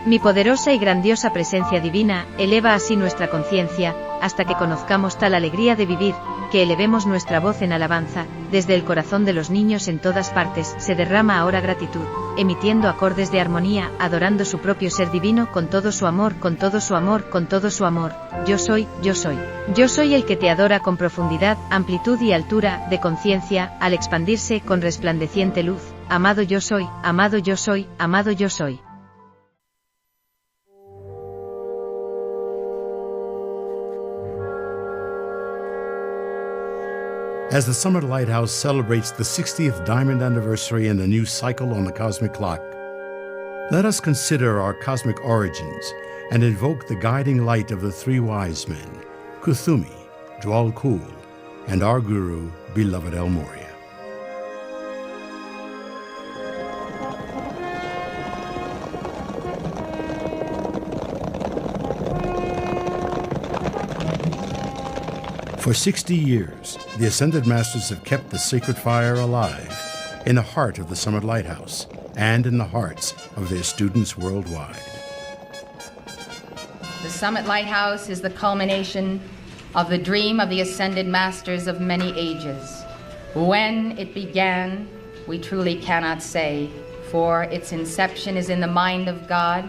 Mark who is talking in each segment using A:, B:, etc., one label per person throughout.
A: Mi poderosa y grandiosa presencia divina, eleva así nuestra conciencia, hasta que conozcamos tal alegría de vivir, que elevemos nuestra voz en alabanza, desde el corazón de los niños en todas partes, se derrama ahora gratitud, emitiendo acordes de armonía, adorando su propio ser divino con todo su amor, con todo su amor, con todo su amor. Yo soy, yo soy. Yo soy el que te adora con profundidad, amplitud y altura de conciencia, al expandirse con resplandeciente luz. Amado yo soy, amado yo soy, amado yo soy.
B: As the Summit Lighthouse celebrates the 60th Diamond Anniversary and a new cycle on the cosmic clock, let us consider our cosmic origins and invoke the guiding light of the three wise men, Kuthumi, Dwal Kul, and our Guru, beloved El Morya. For 60 years, the Ascended Masters have kept the sacred fire alive in the heart of the Summit Lighthouse and in the hearts of their students worldwide.
C: The Summit Lighthouse is the culmination of the dream of the Ascended Masters of many ages. When it began, we truly cannot say, for its inception is in the mind of God,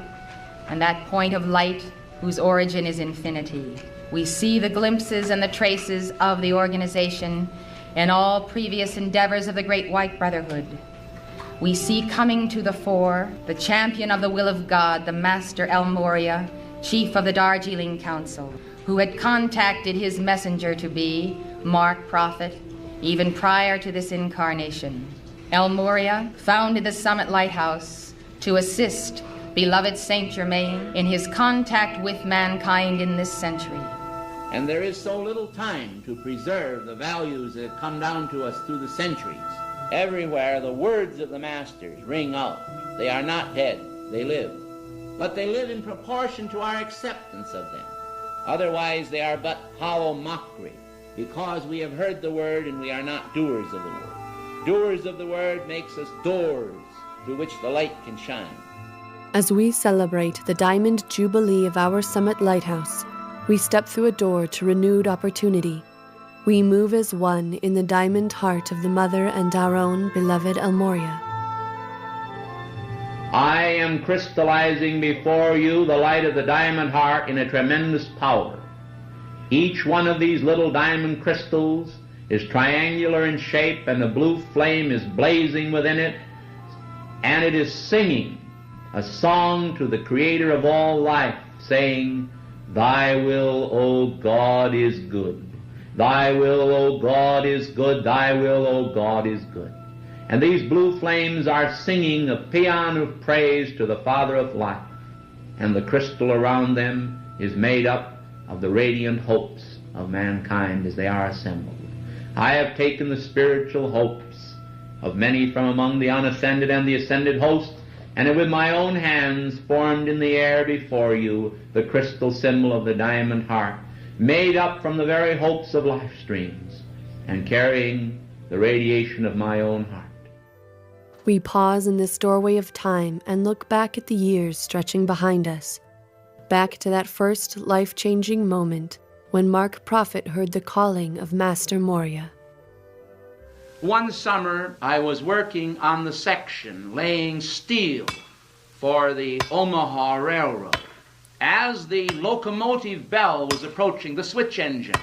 C: and that point of light whose origin is infinity. We see the glimpses and the traces of the organization in all previous endeavors of the Great White Brotherhood. We see coming to the fore the champion of the will of God, the Master El Morya, chief of the Darjeeling Council, who had contacted his messenger-to-be, Mark Prophet, even prior to this incarnation. El Morya founded the Summit Lighthouse to assist beloved Saint Germain in his contact with mankind in this century.
D: And there is so little time to preserve the values that have come down to us through the centuries. Everywhere the words of the Masters ring out. They are not dead, they live. But they live in proportion to our acceptance of them. Otherwise they are but hollow mockery, because we have heard the word and we are not doers of the word. Doers of the word makes us doors through which the light can shine.
E: As we celebrate the Diamond Jubilee of our Summit Lighthouse, we step through a door to renewed opportunity. We move as one in the diamond heart of the Mother and our own beloved El Morya.
D: I am crystallizing before you the light of the diamond heart in a tremendous power. Each one of these little diamond crystals is triangular in shape, and the blue flame is blazing within it, and it is singing a song to the Creator of all life, saying, Thy will, O God, is good. Thy will, O God, is good. Thy will, O God, is good. And these blue flames are singing a paean of praise to the Father of life. And the crystal around them is made up of the radiant hopes of mankind as they are assembled. I have taken the spiritual hopes of many from among the unascended and the ascended hosts, and with my own hands formed in the air before you the crystal symbol of the diamond heart, made up from the very hopes of life streams, and carrying the radiation of my own heart.
E: We pause in this doorway of time and look back at the years stretching behind us, back to that first life-changing moment when Mark Prophet heard the calling of Master Morya.
D: One summer, I was working on the section, laying steel for the Omaha Railroad. As the locomotive bell was approaching the switch engine,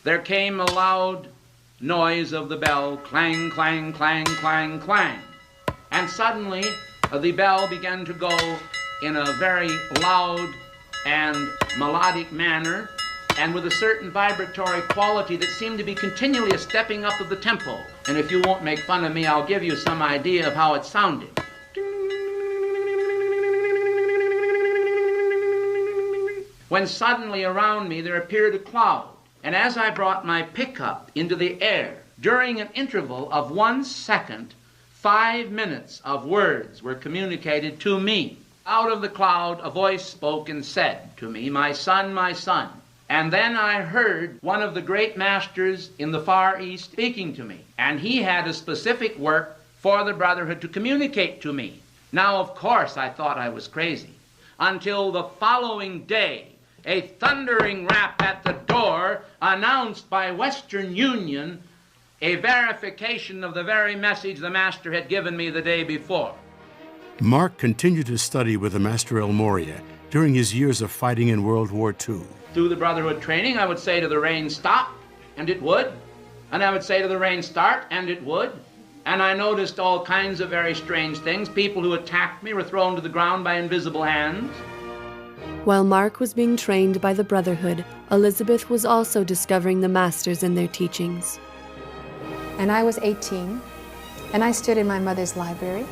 D: there came a loud noise of the bell, clang, clang, clang, clang, clang. And suddenly, the bell began to go in a very loud and melodic manner, and with a certain vibratory quality that seemed to be continually a stepping up of the tempo. And if you won't make fun of me, I'll give you some idea of how it sounded. When suddenly around me there appeared a cloud, and as I brought my pickup into the air, during an interval of 1 second, 5 minutes of words were communicated to me. Out of the cloud a voice spoke and said to me, my son, my son. And then I heard one of the great masters in the Far East speaking to me, and he had a specific work for the Brotherhood to communicate to me. Now, of course, I thought I was crazy,
F: until the following day. A thundering rap at the door announced by Western Union a verification of the very message the Master had given me the day before.
B: Mark continued to study with the Master El Morya during his years of fighting in World War II.
F: Through the Brotherhood training, I would say to the rain, stop, and it would. And I would say to the rain, start, and it would. And I noticed all kinds of very strange things. People who attacked me were thrown to the ground by invisible hands.
E: While Mark was being trained by the Brotherhood, Elizabeth was also discovering the Masters and their teachings.
G: And I was 18, and I stood in my mother's library,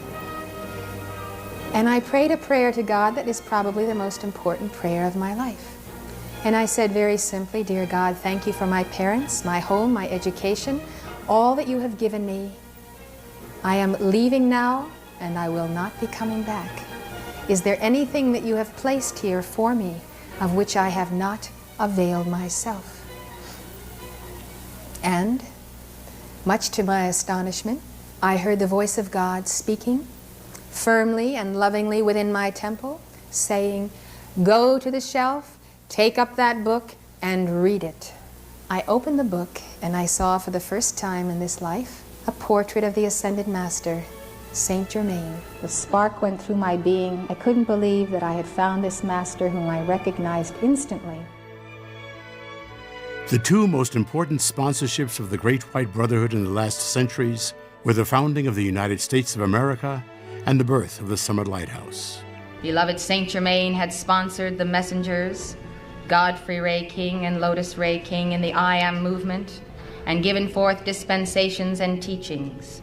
G: and I prayed a prayer to God that is probably the most important prayer of my life. And I said very simply, "Dear God, thank you for my parents, my home, my education, all that you have given me. I am leaving now, and I will not be coming back. Is there anything that you have placed here for me of which I have not availed myself?" And, much to my astonishment, I heard the voice of God speaking firmly and lovingly within my temple, saying, "Go to the shelf, take up that book, and read it." I opened the book, and I saw for the first time in this life a portrait of the Ascended Master, Saint Germain. The spark went through my being. I couldn't believe that I had found this Master whom I recognized instantly.
B: The two most important sponsorships of the Great White Brotherhood in the last centuries were the founding of the United States of America and the birth of the Summit Lighthouse.
C: Beloved Saint Germain had sponsored the messengers, Godfrey Ray King and Lotus Ray King in the I Am movement, and given forth dispensations and teachings.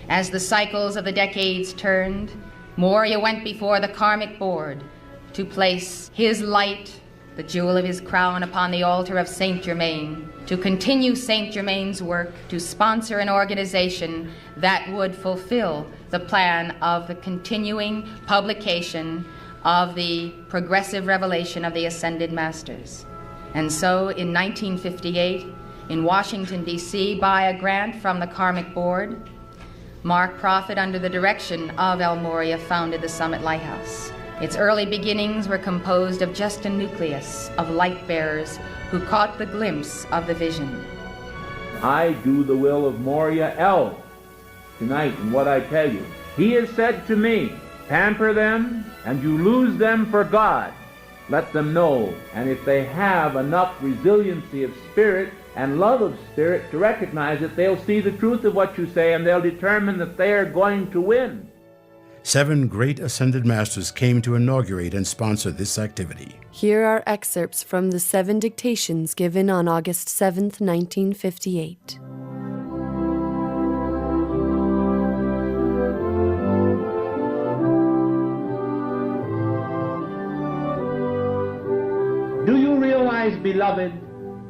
C: As the cycles of the decades turned, Morya went before the karmic board to place his light, the jewel of his crown, upon the altar of Saint Germain, to continue Saint Germain's work, to sponsor an organization that would fulfill the plan of the continuing publication of the progressive revelation of the Ascended Masters. And so in 1958, in Washington, D.C., by a grant from the Karmic Board, Mark Prophet, under the direction of El Morya, founded the Summit Lighthouse. Its early beginnings were composed of just a nucleus of light bearers who caught the glimpse of the vision.
D: I do the will of Morya El tonight in what I tell you. He has said to me, pamper them and you lose them for God. Let them know, and if they have enough resiliency of spirit and love of spirit to recognize it, they'll see the truth of what you say and they'll determine that they are going to win.
B: 7 great Ascended Masters came to inaugurate and sponsor this activity.
E: Here are excerpts from the 7 dictations given on August 7th, 1958.
D: Do you realize, beloved,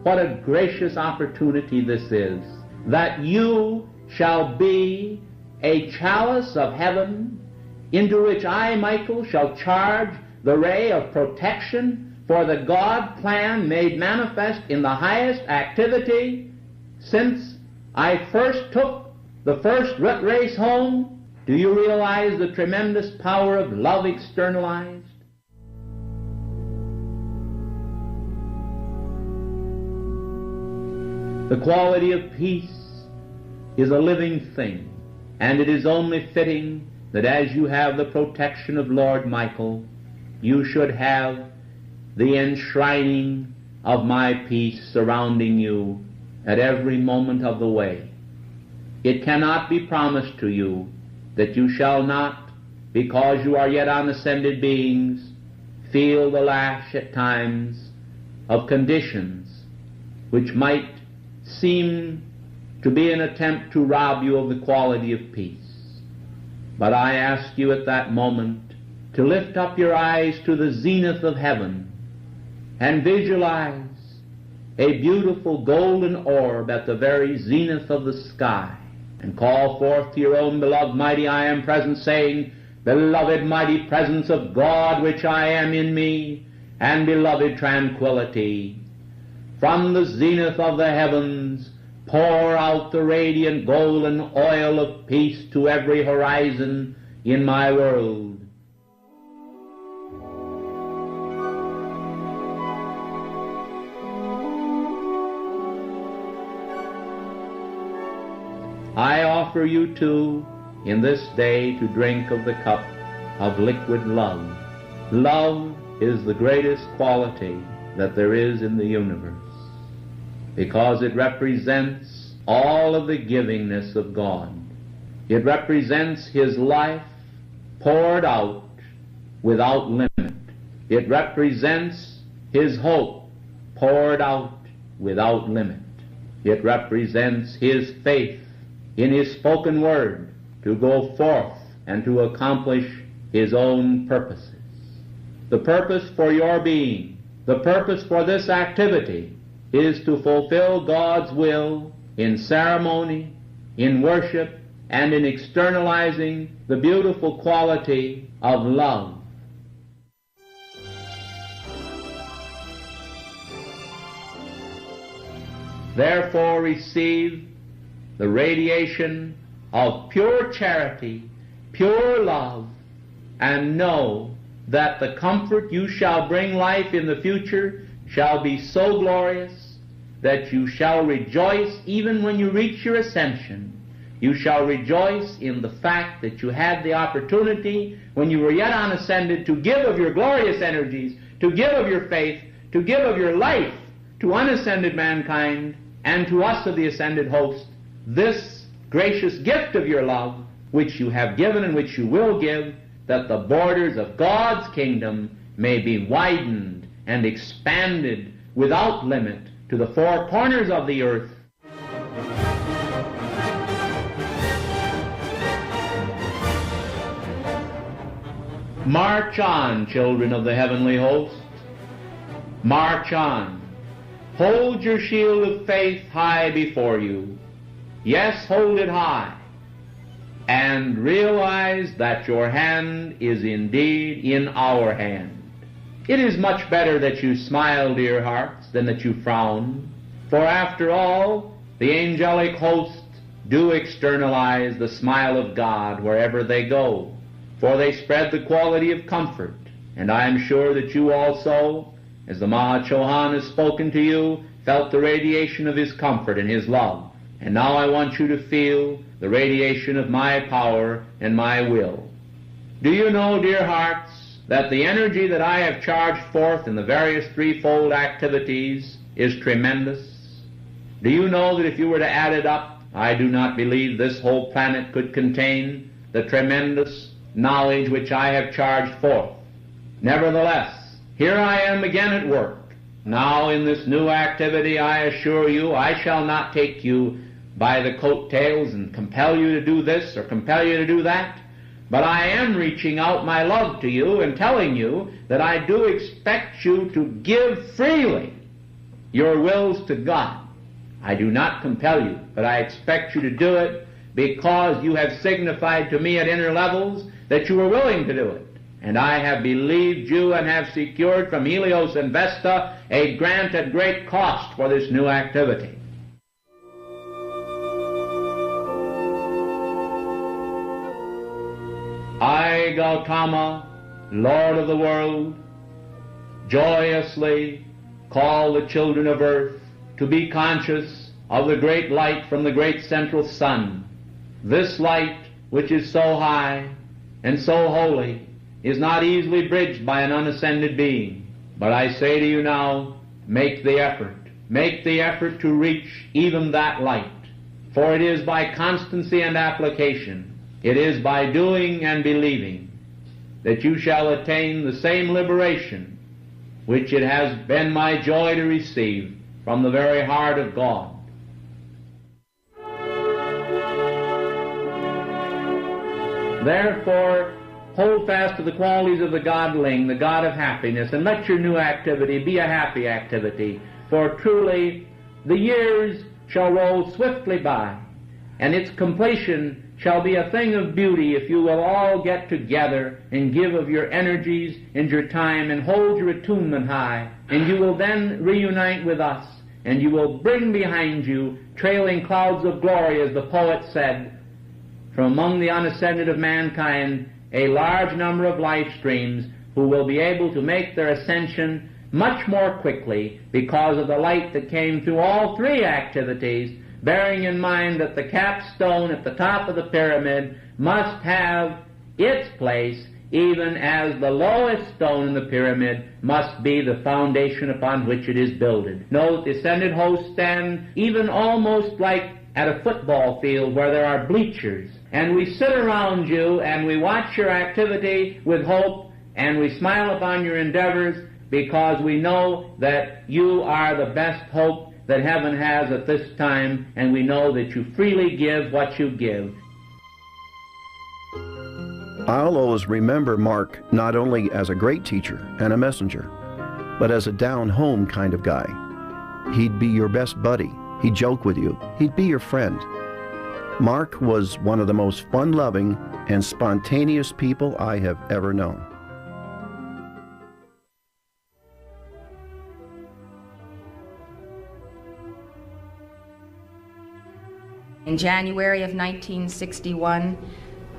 D: what a gracious opportunity this is, that you shall be a chalice of heaven into which I, Michael, shall charge the ray of protection for the God plan made manifest in the highest activity since I first took the first root race home? Do you realize the tremendous power of love externalized? The quality of peace is a living thing, and it is only fitting that as you have the protection of Lord Michael, you should have the enshrining of my peace surrounding you at every moment of the way. It cannot be promised to you that you shall not, because you are yet unascended beings, feel the lash at times of conditions which might seem to be an attempt to rob you of the quality of peace. But I ask you at that moment to lift up your eyes to the zenith of heaven and visualize a beautiful golden orb at the very zenith of the sky, and call forth to your own beloved mighty I Am presence, saying, beloved mighty presence of God which I am in me, and beloved tranquility, from the zenith of the heavens pour out the radiant golden oil of peace to every horizon in my world. offer you too in this day to drink of the cup of liquid love. Love is the greatest quality that there is in the universe, because it represents all of the givingness of God. It represents His life poured out without limit. It represents His hope poured out without limit. It represents His faith in His spoken word to go forth and to accomplish His own purposes. The purpose for your being, the purpose for this activity, is to fulfill God's will in ceremony, in worship, and in externalizing the beautiful quality of love. Therefore receive the radiation of pure charity, pure love, and know that the comfort you shall bring life in the future shall be so glorious that you shall rejoice even when you reach your ascension. You shall rejoice in the fact that you had the opportunity when you were yet unascended to give of your glorious energies, to give of your faith, to give of your life to unascended mankind and to us of the ascended host, this gracious gift of your love, which you have given and which you will give, that the borders of God's kingdom may be widened and expanded without limit to the four corners of the earth. March on, children of the heavenly host. March on. Hold your shield of faith high before you. Yes, hold it high. And realize that your hand is indeed in our hand. It is much better that you smile, dear hearts, than that you frown. For after all, the angelic hosts do externalize the smile of God wherever they go, for they spread the quality of comfort. And I am sure that you also, as the CHOHAN has spoken to you, felt the radiation of His comfort and His love. And now I want you to feel the radiation of my power and my will. Do you know, dear hearts, that the energy that I have charged forth in the various threefold activities is tremendous? Do you know that if you were to add it up, I do not believe this whole planet could contain the tremendous knowledge which I have charged forth? Nevertheless, here I am again at work. Now in this new activity, I assure you, I shall not take you by the coattails and compel you to do this or compel you to do that, but I am reaching out my love to you and telling you that I do expect you to give freely your wills to God. I do not compel you, but I expect you to do it because you have signified to me at inner levels that you are willing to do it. And I have believed you and have secured from Helios and Vesta a grant at great cost for this new activity. I, Gautama, Lord of the world, joyously call the children of earth to be conscious of the great light from the great central sun. This light, which is so high and so holy, is not easily bridged by an unascended being. But I say to you now, make the effort. Make the effort to reach even that light. For it is by constancy and application, it is by doing and believing, that you shall attain the same liberation which it has been my joy to receive from the very heart of God. Therefore, hold fast to the qualities of the Godling, the God of happiness, and let your new activity be a happy activity. For truly, the years shall roll swiftly by, and its completion shall be a thing of beauty if you will all get together and give of your energies and your time and hold your attunement high, and you will then reunite with us, and you will bring behind you trailing clouds of glory, as the poet said, from among the unascended of mankind, a large number of life streams who will be able to make their ascension much more quickly because of the light that came through all three activities, bearing in mind that the capstone at the top of the pyramid must have its place, even as the lowest stone in the pyramid must be the foundation upon which it is builded. Note, the ascended hosts stand even almost like at a football field where there are bleachers. And we sit around you and we watch your activity with hope, and we smile upon your endeavors, because we know that you are the best hope that heaven has at this time, and we know that you freely give what you give.
H: I'll always remember Mark not only as a great teacher and a messenger, but as a down-home kind of guy. He'd be your best buddy. He'd joke with you. He'd be your friend. Mark was one of the most fun-loving and spontaneous people I have ever known.
C: In January of 1961,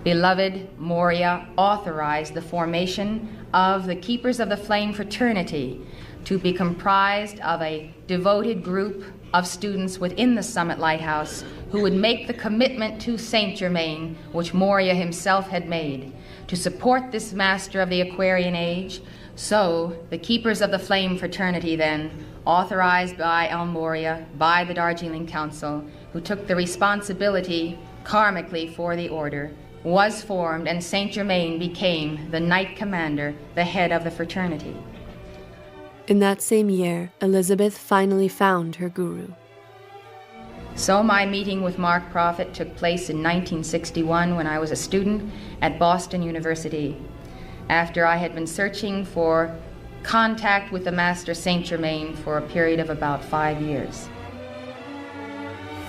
C: beloved Moria authorized the formation of the Keepers of the Flame fraternity to be comprised of a devoted group of students within the Summit Lighthouse who would make the commitment to Saint Germain, which Moria himself had made, to support this master of the Aquarian age. So the Keepers of the Flame fraternity then, authorized by El Moria, by the Darjeeling Council, who took the responsibility karmically for the order, was formed, and Saint Germain became the Knight Commander, the head of the fraternity.
E: In that same year, Elizabeth finally found her guru.
C: So my meeting with Mark Prophet took place in 1961 when I was a student at Boston University, after I had been searching for contact with the Master Saint Germain for a period of about 5 years.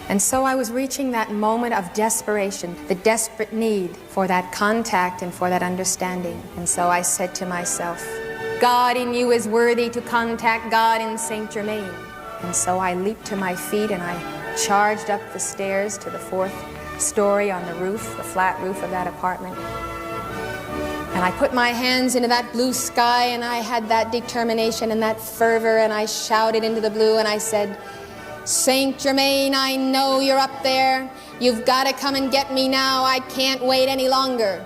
G: And so I was reaching that moment of desperation, the desperate need for that contact and for that understanding. And so I said to myself, God in you is worthy to contact God in Saint Germain. And so I leaped to my feet and I charged up the stairs to the 4th story on the roof, the flat roof of that apartment. And I put my hands into that blue sky, and I had that determination and that fervor, and I shouted into the blue and I said, Saint Germain, I know you're up there. You've got to come and get me now. I can't wait any longer.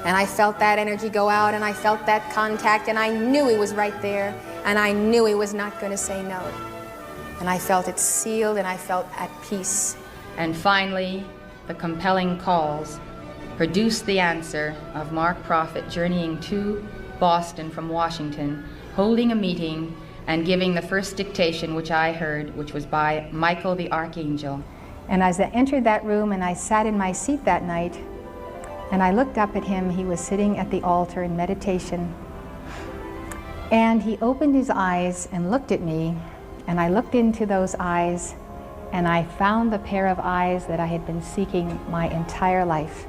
G: And I felt that energy go out, and I felt that contact, and I knew he was right there, and I knew he was not going to say no. And I felt it sealed, and I felt at peace.
C: And finally, the compelling calls produced the answer of Mark Prophet journeying to Boston from Washington, holding a meeting and giving the first dictation which I heard, which was by Michael the Archangel.
G: And as I entered that room and I sat in my seat that night, and I looked up at him, he was sitting at the altar in meditation. And he opened his eyes and looked at me, and I looked into those eyes, and I found the pair of eyes that I had been seeking my entire life.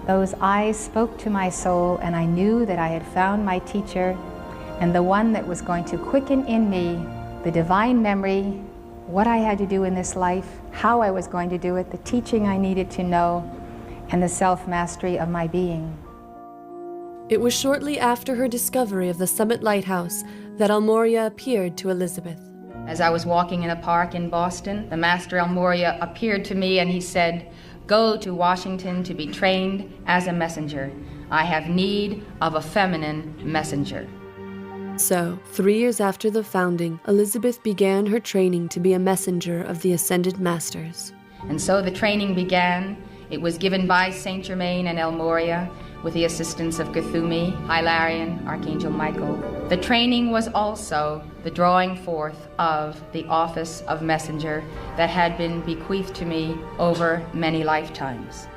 G: Those eyes spoke to my soul, and I knew that I had found my teacher, and the one that was going to quicken in me the divine memory, what I had to do in this life, how I was going to do it, the teaching I needed to know, and the self-mastery of my being.
E: It was shortly after her discovery of the Summit Lighthouse that Almoria appeared to Elizabeth.
C: As I was walking in a park in Boston, the Master Almoria appeared to me and he said, "Go to Washington to be trained as a messenger. I have need of a feminine messenger."
E: So, 3 years after the founding, Elizabeth began her training to be a messenger of the Ascended Masters.
C: And so the training began. It was given by Saint Germain and El Moria with the assistance of Cthulhu, Hilarion, Archangel Michael. The training was also the drawing forth of the office of messenger that had been bequeathed to me over many lifetimes.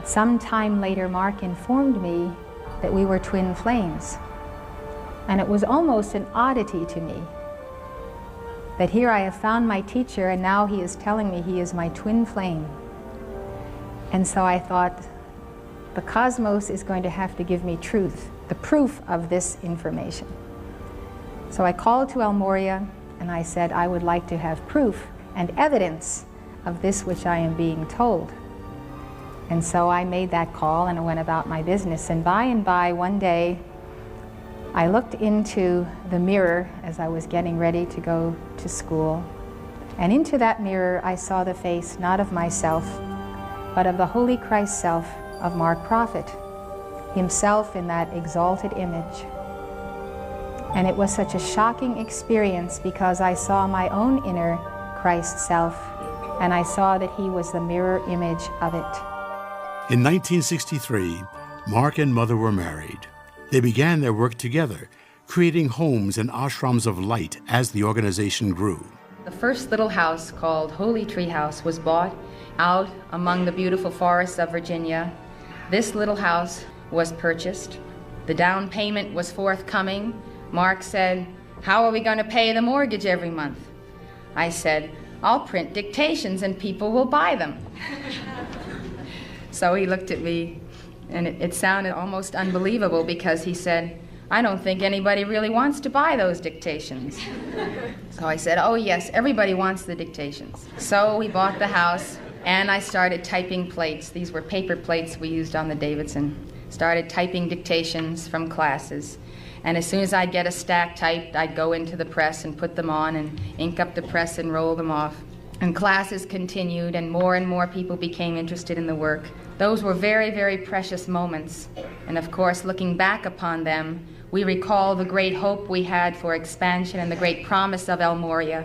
G: Some time later, Mark informed me that we were twin flames. And it was almost an oddity to me that here I have found my teacher and now he is telling me he is my twin flame. And so I thought, the cosmos is going to have to give me truth, the proof of this information. So I called to El Moria and I said, I would like to have proof and evidence of this which I am being told. And so I made that call and I went about my business. And by one day, I looked into the mirror as I was getting ready to go to school, And into that mirror I saw the face not of myself, but of the Holy Christ self of Mark Prophet, himself in that exalted image. And it was such a shocking experience because I saw my own inner Christ self, and I saw that he was the mirror image of it.
B: In 1963, Mark and Mother were married. They began their work together, creating homes and ashrams of light as the organization grew.
C: The first little house called Holy Tree House was bought out among the beautiful forests of Virginia. This little house was purchased. The down payment was forthcoming. Mark said, "How are we going to pay the mortgage every month?" I said, "I'll print dictations and people will buy them." So he looked at me, and it sounded almost unbelievable because he said, "I don't think anybody really wants to buy those dictations." So I said, "Oh yes, everybody wants the dictations." So we bought the house, and I started typing plates. These were paper plates we used on the Davidson. Started typing dictations from classes. And as soon as I'd get a stack typed, I'd go into the press and put them on and ink up the press and roll them off. And classes continued, and more people became interested in the work. Those were very, very precious moments. And of course, looking back upon them, we recall the great hope we had for expansion and the great promise of El Moria.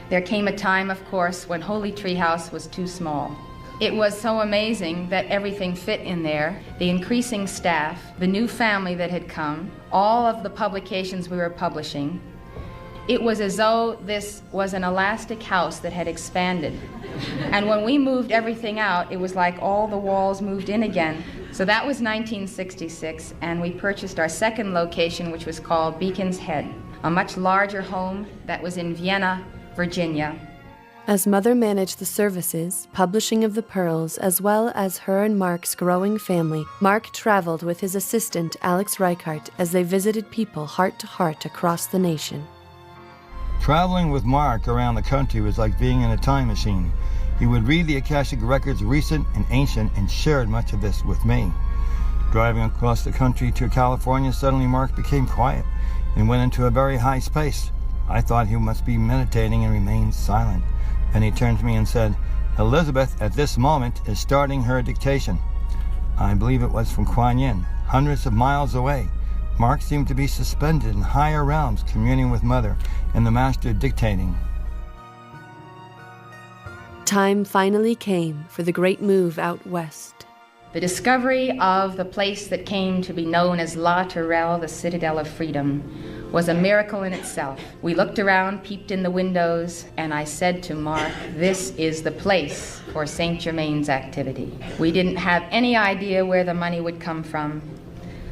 C: There came a time, of course, when Holy Tree House was too small. It was so amazing that everything fit in there. The increasing staff, the new family that had come, all of the publications we were publishing. It was as though this was an elastic house that had expanded. And when we moved everything out, it was like all the walls moved in again. So that was 1966, and we purchased our second location, which was called Beacon's Head, a much larger home that was in Vienna, Virginia.
E: As Mother managed the services, publishing of the pearls, as well as her and Mark's growing family, Mark traveled with his assistant, Alex Reichart, as they visited people heart to heart across the nation.
I: Traveling with Mark around the country was like being in a time machine. He would read the Akashic records, recent and ancient, and shared much of this with me. Driving across the country to California, suddenly Mark became quiet and went into a very high space. I thought he must be meditating and remained silent. Then he turned to me and said, "Elizabeth, at this moment, is starting her dictation." I believe it was from Kuan Yin, hundreds of miles away. Mark seemed to be suspended in higher realms, communing with Mother, and the Master dictating.
E: Time finally came for the great move out west.
C: The discovery of the place that came to be known as La Tourelle, the Citadel of Freedom, was a miracle in itself. We looked around, peeped in the windows, and I said to Mark, "This is the place for Saint Germain's activity." We didn't have any idea where the money would come from.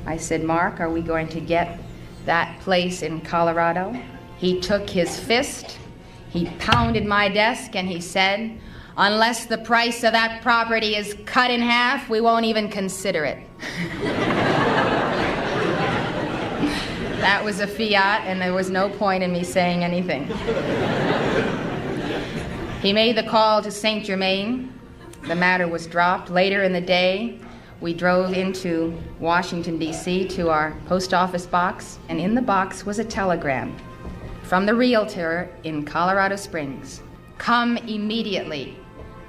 C: I said, "Mark, are we going to get that place in Colorado?" He took his fist, he pounded my desk, and he said, "Unless the price of that property is cut in half, we won't even consider it." That was a fiat, and there was no point in me saying anything. He made the call to Saint Germain. The matter was dropped. Later in the day, we drove into Washington, D.C. to our post office box, and in the box was a telegram from the realtor in Colorado Springs. "Come immediately.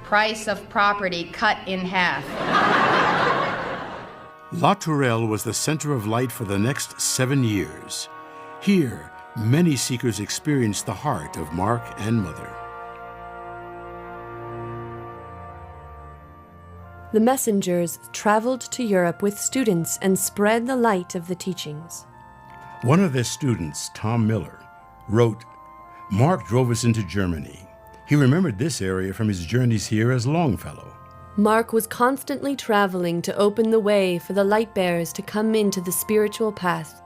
C: Price of property cut in half."
B: La Tourelle was the center of light for the next 7 years. Here, many seekers experienced the heart of Mark and Mother.
E: The messengers traveled to Europe with students and spread the light of the teachings.
B: One of their students, Tom Miller, wrote, "Mark drove us into Germany. He remembered this area from his journeys here as Longfellow."
E: Mark was constantly traveling to open the way for the light bearers to come into the spiritual path.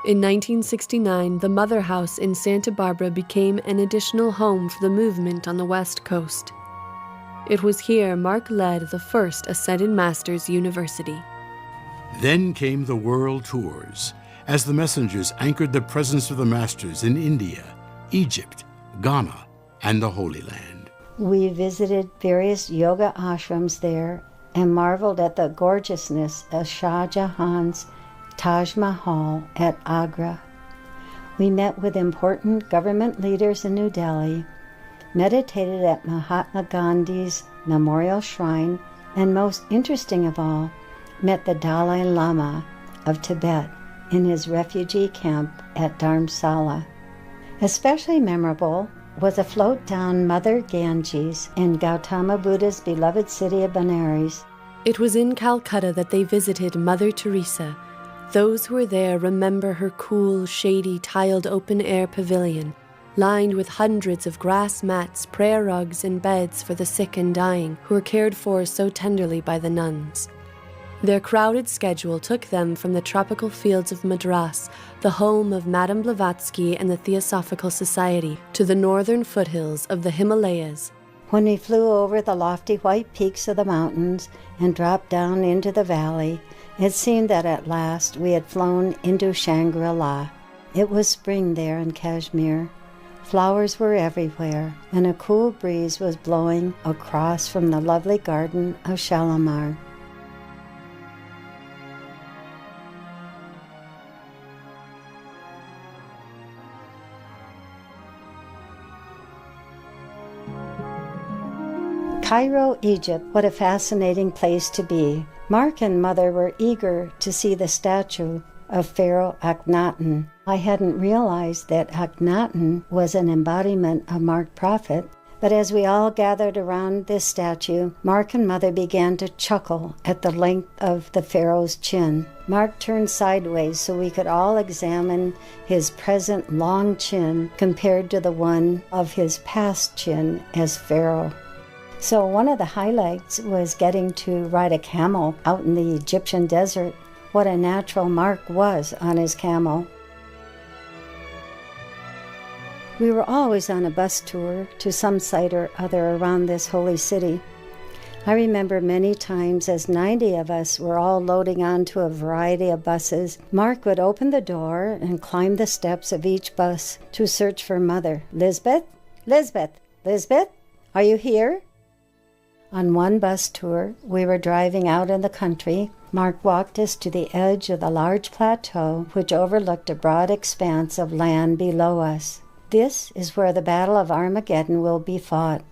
E: In 1969, the Mother House in Santa Barbara became an additional home for the movement on the West Coast. It was here Mark led the first Ascended Masters University.
B: Then came the world tours, as the messengers anchored the presence of the Masters in India, Egypt, Ghana, and the Holy Land.
J: We visited various yoga ashrams there and marveled at the gorgeousness of Shah Jahan's Taj Mahal at Agra. We met with important government leaders in New Delhi, meditated at Mahatma Gandhi's memorial shrine, and most interesting of all, met the Dalai Lama of Tibet in his refugee camp at Dharamsala. Especially memorable was a float down Mother Ganges in Gautama Buddha's beloved city of Benares.
E: It was in Calcutta that they visited Mother Teresa. Those who were there remember her cool, shady, tiled open-air pavilion, lined with hundreds of grass mats, prayer rugs, and beds for the sick and dying who were cared for so tenderly by the nuns. Their crowded schedule took them from the tropical fields of Madras, the home of Madame Blavatsky and the Theosophical Society, to the northern foothills of the Himalayas.
J: When we flew over the lofty white peaks of the mountains and dropped down into the valley, it seemed that at last we had flown into Shangri-La. It was spring there in Kashmir. Flowers were everywhere, and a cool breeze was blowing across from the lovely garden of Shalimar. Cairo, Egypt, what a fascinating place to be. Mark and Mother were eager to see the statue of Pharaoh Akhenaten. I hadn't realized that Akhenaten was an embodiment of Mark Prophet, but as we all gathered around this statue, Mark and Mother began to chuckle at the length of the Pharaoh's chin. Mark turned sideways so we could all examine his present long chin compared to the one of his past chin as Pharaoh. So one of the highlights was getting to ride a camel out in the Egyptian desert. What a natural Mark was on his camel. We were always on a bus tour to some site or other around this holy city. I remember many times as 90 of us were all loading onto a variety of buses, Mark would open the door and climb the steps of each bus to search for Mother. Lisbeth? Lisbeth? Lisbeth? Are you here? On one bus tour, we were driving out in the country. Mark walked us to the edge of the large plateau which overlooked a broad expanse of land below us. This is where the Battle of Armageddon will be fought,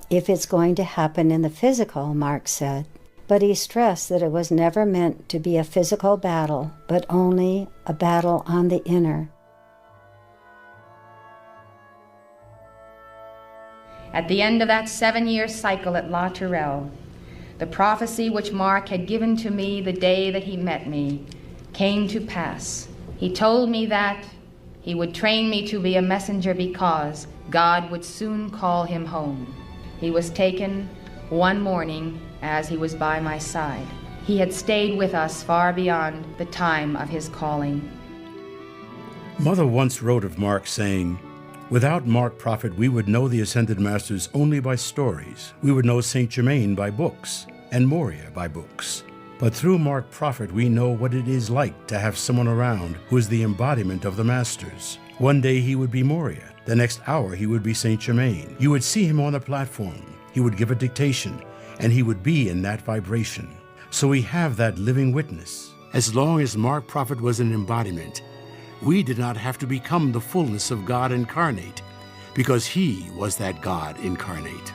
J: if it's going to happen in the physical, Mark said. But he stressed that it was never meant to be a physical battle, but only a battle on the inner.
C: At the end of that 7-year cycle at La Tourelle, the prophecy which Mark had given to me the day that he met me came to pass. He told me that he would train me to be a messenger because God would soon call him home. He was taken one morning as he was by my side. He had stayed with us far beyond the time of his calling.
B: Mother once wrote of Mark saying, "Without Mark Prophet, we would know the Ascended Masters only by stories. We would know Saint Germain by books, and Moria by books. But through Mark Prophet, we know what it is like to have someone around who is the embodiment of the Masters. One day he would be Moria. The next hour he would be Saint Germain. You would see him on the platform. He would give a dictation, and he would be in that vibration. So we have that living witness. As long as Mark Prophet was an embodiment, we did not have to become the fullness of God incarnate, because he was that God incarnate.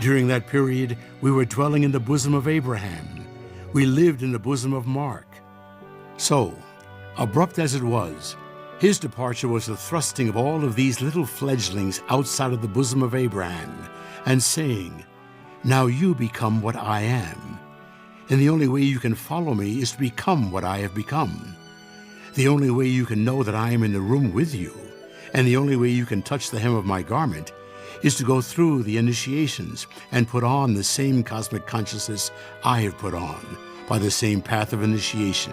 B: During that period, we were dwelling in the bosom of Abraham. We lived in the bosom of Mark. So, abrupt as it was, his departure was the thrusting of all of these little fledglings outside of the bosom of Abraham and saying, "Now you become what I am. And the only way you can follow me is to become what I have become. The only way you can know that I am in the room with you, and the only way you can touch the hem of my garment, is to go through the initiations and put on the same cosmic consciousness I have put on by the same path of initiation,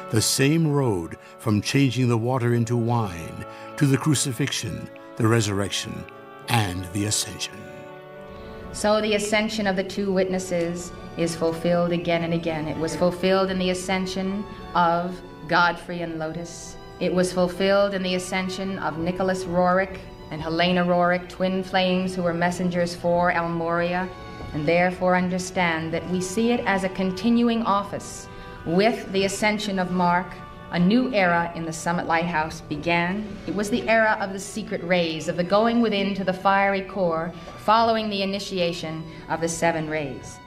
B: the same road from changing the water into wine to the crucifixion, the resurrection, and the ascension."
C: So the ascension of the two witnesses is fulfilled again and again. It was fulfilled in the ascension of Godfrey and Lotus. It was fulfilled in the ascension of Nicholas Roerich and Helena Roerich, twin flames who were messengers for El Moria, and therefore understand that we see it as a continuing office with the ascension of Mark A new era in the Summit Lighthouse began. It was the era of the secret rays, of the going within to the fiery core, following the initiation of the 7 rays.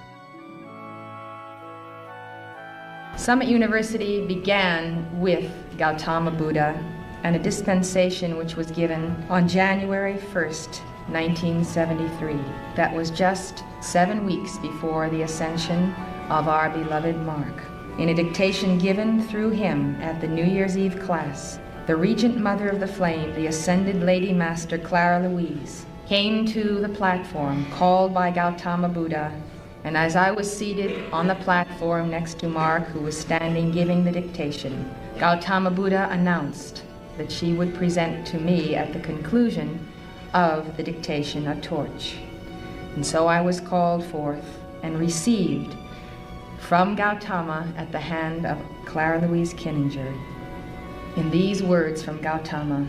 C: Summit University began with Gautama Buddha and a dispensation which was given on January 1st, 1973. That was just 7 weeks before the ascension of our beloved Mark. In a dictation given through him at the New Year's Eve class, the Regent Mother of the Flame, the Ascended Lady Master Clara Louise, came to the platform called by Gautama Buddha, and as I was seated on the platform next to Mark, who was standing giving the dictation, Gautama Buddha announced that she would present to me at the conclusion of the dictation a torch. And so I was called forth and received from Gautama at the hand of Clara Louise Kinninger, in these words from Gautama,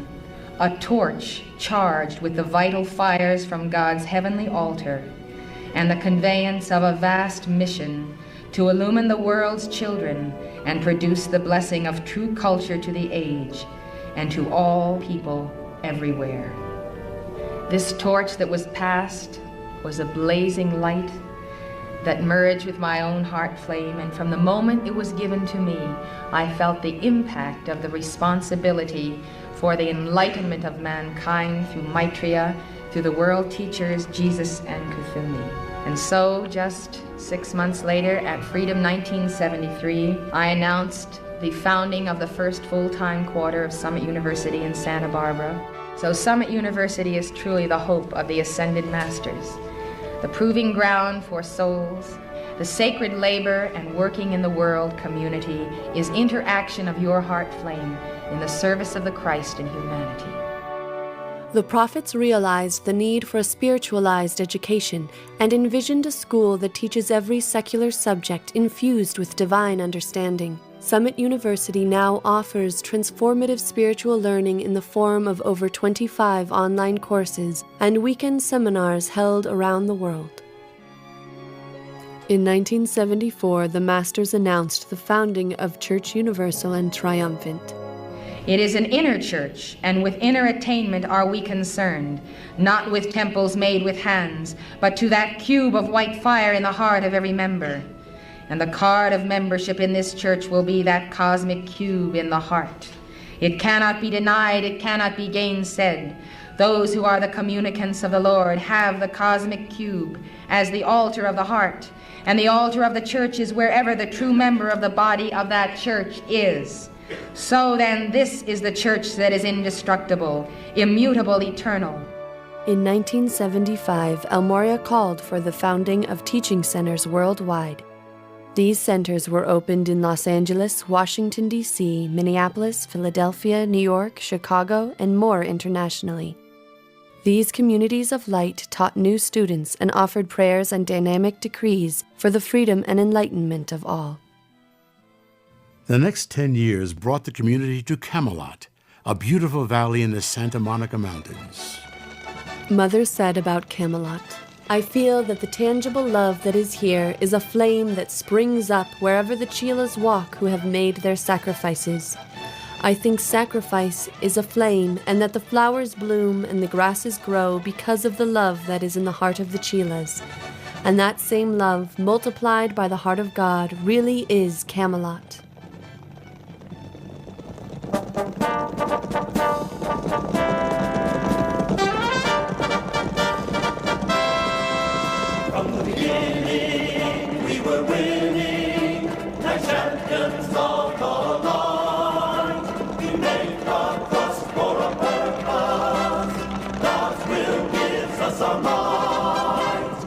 C: a torch charged with the vital fires from God's heavenly altar and the conveyance of a vast mission to illumine the world's children and produce the blessing of true culture to the age and to all people everywhere. This torch that was passed was a blazing light that merged with my own heart flame, and from the moment it was given to me, I felt the impact of the responsibility for the enlightenment of mankind through Maitreya, through the world teachers, Jesus and Kuthumi. And so, just 6 months later, at Freedom 1973, I announced the founding of the first full-time quarter of Summit University in Santa Barbara. So Summit University is truly the hope of the Ascended Masters, the proving ground for souls. The sacred labor and working in the world community is interaction of your heart flame in the service of the Christ in humanity.
E: The prophets realized the need for a spiritualized education and envisioned a school that teaches every secular subject infused with divine understanding. Summit University now offers transformative spiritual learning in the form of over 25 online courses and weekend seminars held around the world. In 1974, the Masters announced the founding of Church Universal and Triumphant.
C: It is an inner church, and with inner attainment are we concerned, not with temples made with hands, but to that cube of white fire in the heart of every member. And the card of membership in this church will be that cosmic cube in the heart. It cannot be denied, it cannot be gainsaid. Those who are the communicants of the Lord have the cosmic cube as the altar of the heart, and the altar of the church is wherever the true member of the body of that church is. So then, this is the church that is indestructible, immutable, eternal.
E: In 1975, El Morya called for the founding of teaching centers worldwide. These centers were opened in Los Angeles, Washington, D.C., Minneapolis, Philadelphia, New York, Chicago, and more internationally. These communities of light taught new students and offered prayers and dynamic decrees for the freedom and enlightenment of all.
B: The next 10 years brought the community to Camelot, a beautiful valley in the Santa Monica Mountains.
E: Mother said about Camelot, I feel that the tangible love that is here is a flame that springs up wherever the Chelas walk who have made their sacrifices. I think sacrifice is a flame, and that the flowers bloom and the grasses grow because of the love that is in the heart of the Chelas. And that same love, multiplied by the heart of God, really is Camelot.
K: From the beginning, we were winning, like champions of the line. We make our quest for a purpose. God's will gives us our might.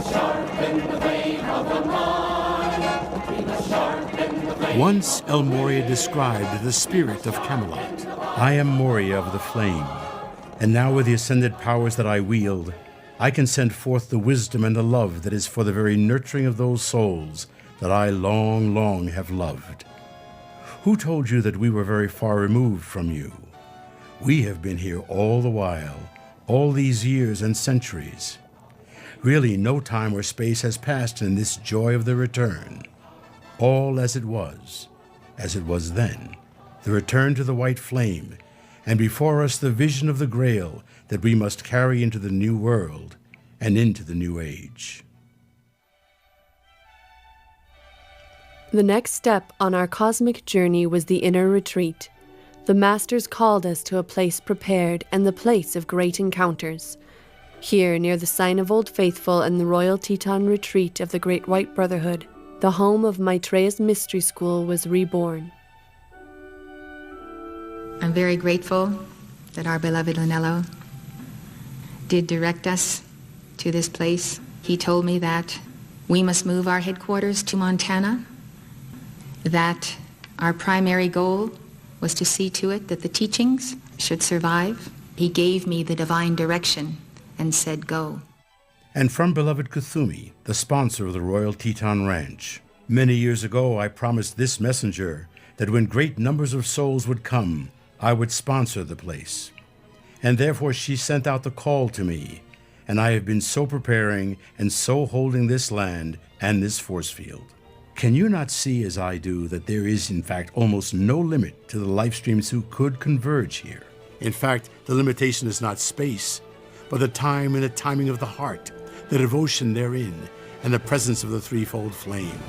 K: Sharpen the flame of the mind. We must sharpen the flame.
B: Once El Morya described the spirit of Camelot. I am Morya of the flame, and now with the ascended powers that I wield, I can send forth the wisdom and the love that is for the very nurturing of those souls that I long, long have loved. Who told you that we were very far removed from you? We have been here all the while, all these years and centuries. Really, no time or space has passed in this joy of the return. All as it was then, the return to the white flame, and before us the vision of the Grail that we must carry into the new world and into the new age.
E: The next step on our cosmic journey was the inner retreat. The Masters called us to a place prepared and the place of great encounters. Here, near the Sign of Old Faithful and the Royal Teton Retreat of the Great White Brotherhood, the home of Maitreya's Mystery School was reborn.
G: I'm very grateful that our beloved Lunello did direct us to this place. He told me that we must move our headquarters to Montana, that our primary goal was to see to it that the teachings should survive. He gave me the divine direction and said, go.
B: And from beloved Kuthumi, the sponsor of the Royal Teton Ranch, many years ago I promised this messenger that when great numbers of souls would come, I would sponsor the place. And therefore she sent out the call to me, and I have been so preparing and so holding this land and this force field. Can you not see as I do that there is in fact almost no limit to the life streams who could converge here? In fact, the limitation is not space, but the time and the timing of the heart, the devotion therein, and the presence of the threefold flame.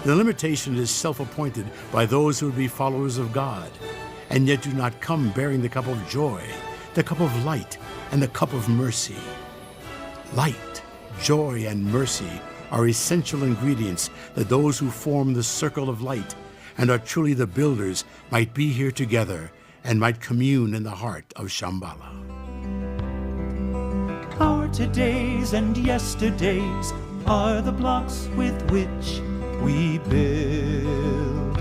B: The limitation is self-appointed by those who would be followers of God, and yet do not come bearing the cup of joy, the cup of light, and the cup of mercy. Light, joy, and mercy are essential ingredients that those who form the circle of light and are truly the builders might be here together and might commune in the heart of Shambhala.
K: Our todays and yesterdays are the blocks with which we build.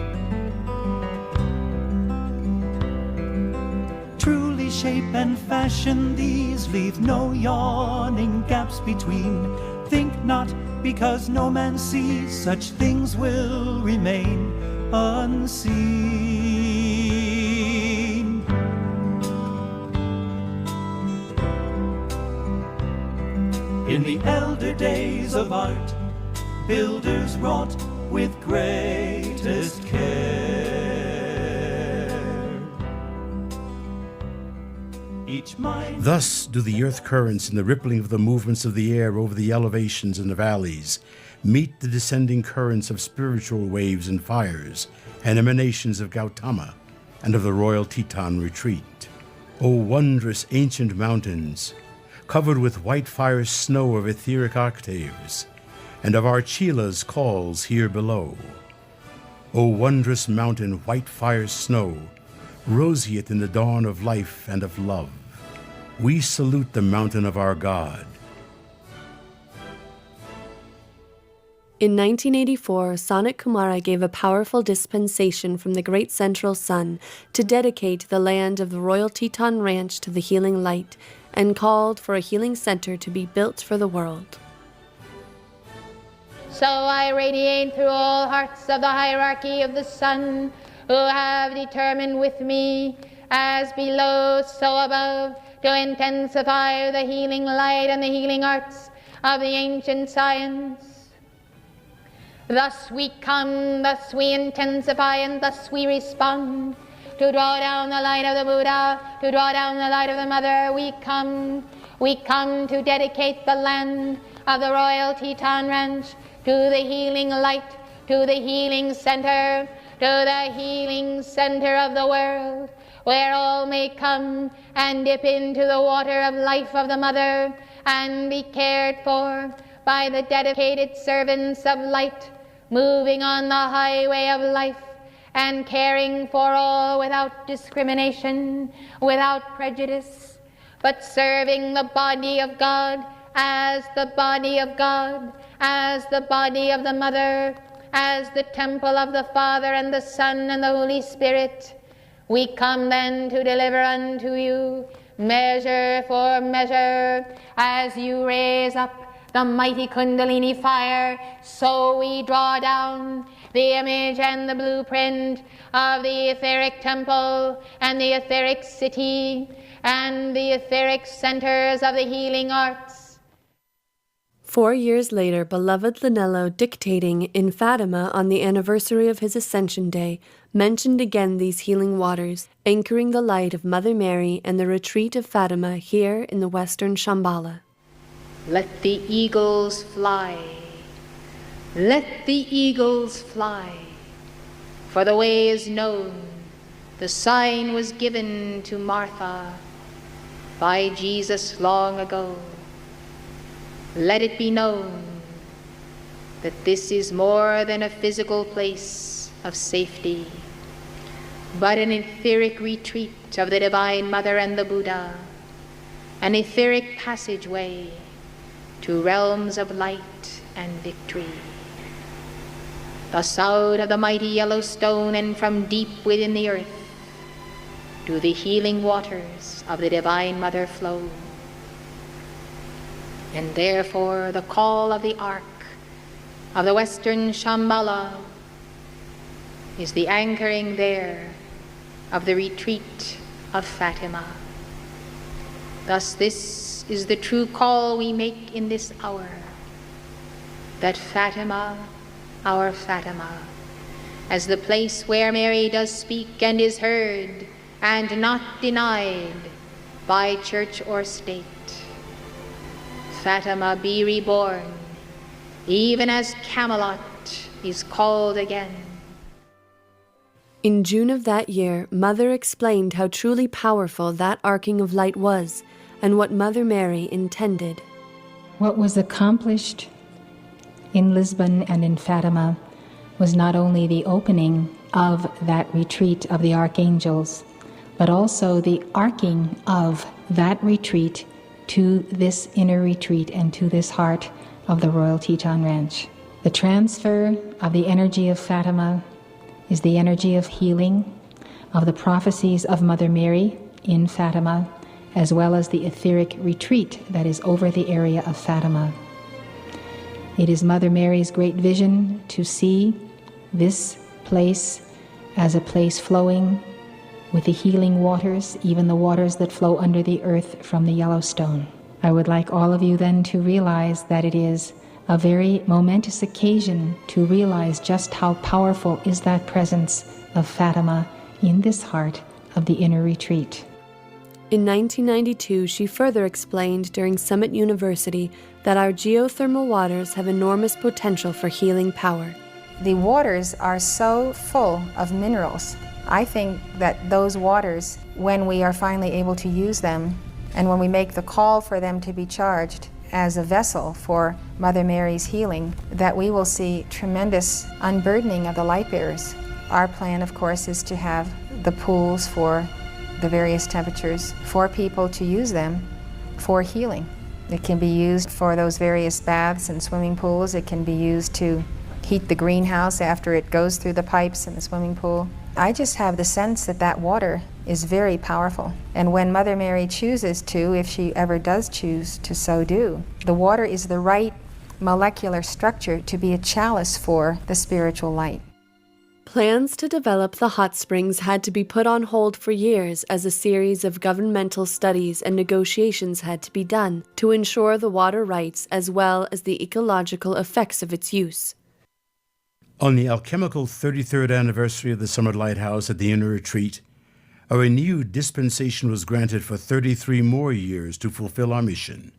K: Truly shape and fashion these, leave no yawning gaps between. Think not because no man sees, such things will remain unseen. In the elder days of art, builders wrought with greatest care. Each mind.
B: Thus do the earth currents and the rippling of the movements of the air over the elevations and the valleys meet the descending currents of spiritual waves and fires and emanations of Gautama and of the Royal Teton Retreat. O wondrous ancient mountains, covered with white fire snow of etheric octaves, and of our Chila's calls here below. O wondrous mountain white fire snow, roseate in the dawn of life and of love, we salute the mountain of our God.
E: In 1984, Sanat Kumara gave a powerful dispensation from the Great Central Sun to dedicate the land of the Royal Teton Ranch to the healing light and called for a healing center to be built for the world.
C: So I radiate through all hearts of the hierarchy of the sun, who have determined with me, as below, so above, to intensify the healing light and the healing arts of the ancient science. Thus we come, thus we intensify, and thus we respond. To draw down the light of the Buddha, to draw down the light of the Mother, we come to dedicate the land of the Royal Teton Ranch to the healing light, to the healing center, to the healing center of the world, where all may come and dip into the water of life of the Mother and be cared for by the dedicated servants of light, moving on the highway of life and caring for all without discrimination, without prejudice, but serving the body of God as the body of God, as the body of the Mother, as the temple of the Father and the Son and the Holy Spirit. We come then to deliver unto you measure for measure, as you raise up the mighty Kundalini fire, so we draw down the image and the blueprint of the etheric temple and the etheric city, and the etheric centers of the healing arts.
E: ' 4 years later, beloved Linello, dictating in Fatima on the anniversary of his Ascension Day, mentioned again these healing waters, anchoring the light of Mother Mary and the retreat of Fatima here in the western Shambhala.
C: Let the eagles fly, let the eagles fly, for the way is known, the sign was given to Martha by Jesus long ago. Let it be known that this is more than a physical place of safety, but an etheric retreat of the Divine Mother and the Buddha, an etheric passageway to realms of light and victory. Thus out of the mighty yellow stone and from deep within the earth do the healing waters of the Divine Mother flow. And therefore the call of the Ark of the Western Shambhala is the anchoring there of the retreat of Fatima. Thus this is the true call we make in this hour, that Fatima, our Fatima, as the place where Mary does speak and is heard and not denied by church or state, Fatima be reborn, even as Camelot is called again.
E: In June of that year, Mother explained how truly powerful that arcing of light was and what Mother Mary intended.
G: What was accomplished in Lisbon and in Fatima was not only the opening of that retreat of the archangels, but also the arcing of that retreat to this inner retreat and to this heart of the Royal Teton Ranch. The transfer of the energy of Fatima is the energy of healing, of the prophecies of Mother Mary in Fatima, as well as the etheric retreat that is over the area of Fatima. It is Mother Mary's great vision to see this place as a place flowing with the healing waters, even the waters that flow under the earth from the Yellowstone. I would like all of you then to realize that it is a very momentous occasion to realize just how powerful is that presence of Fatima in this heart of the inner retreat.
E: In 1992, she further explained during Summit University that our geothermal waters have enormous potential for healing power.
G: The waters are so full of minerals. I think that those waters, when we are finally able to use them, and when we make the call for them to be charged as a vessel for Mother Mary's healing, that we will see tremendous unburdening of the light bearers. Our plan, of course, is to have the pools for the various temperatures for people to use them for healing. It can be used for those various baths and swimming pools. It can be used to heat the greenhouse after it goes through the pipes in the swimming pool. I just have the sense that that water is very powerful. And when Mother Mary chooses to, if she ever does choose to so do, the water is the right molecular structure to be a chalice for the spiritual light.
E: Plans to develop the hot springs had to be put on hold for years as a series of governmental studies and negotiations had to be done to ensure the water rights as well as the ecological effects of its use.
B: On the alchemical 33rd anniversary of the Summer Lighthouse at the Inner Retreat, a renewed dispensation was granted for 33 more years to fulfill our mission.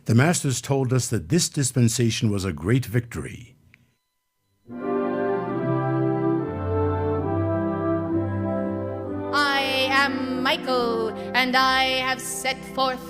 B: The Masters told us that this dispensation was a great victory.
C: I am Michael, and I have set forth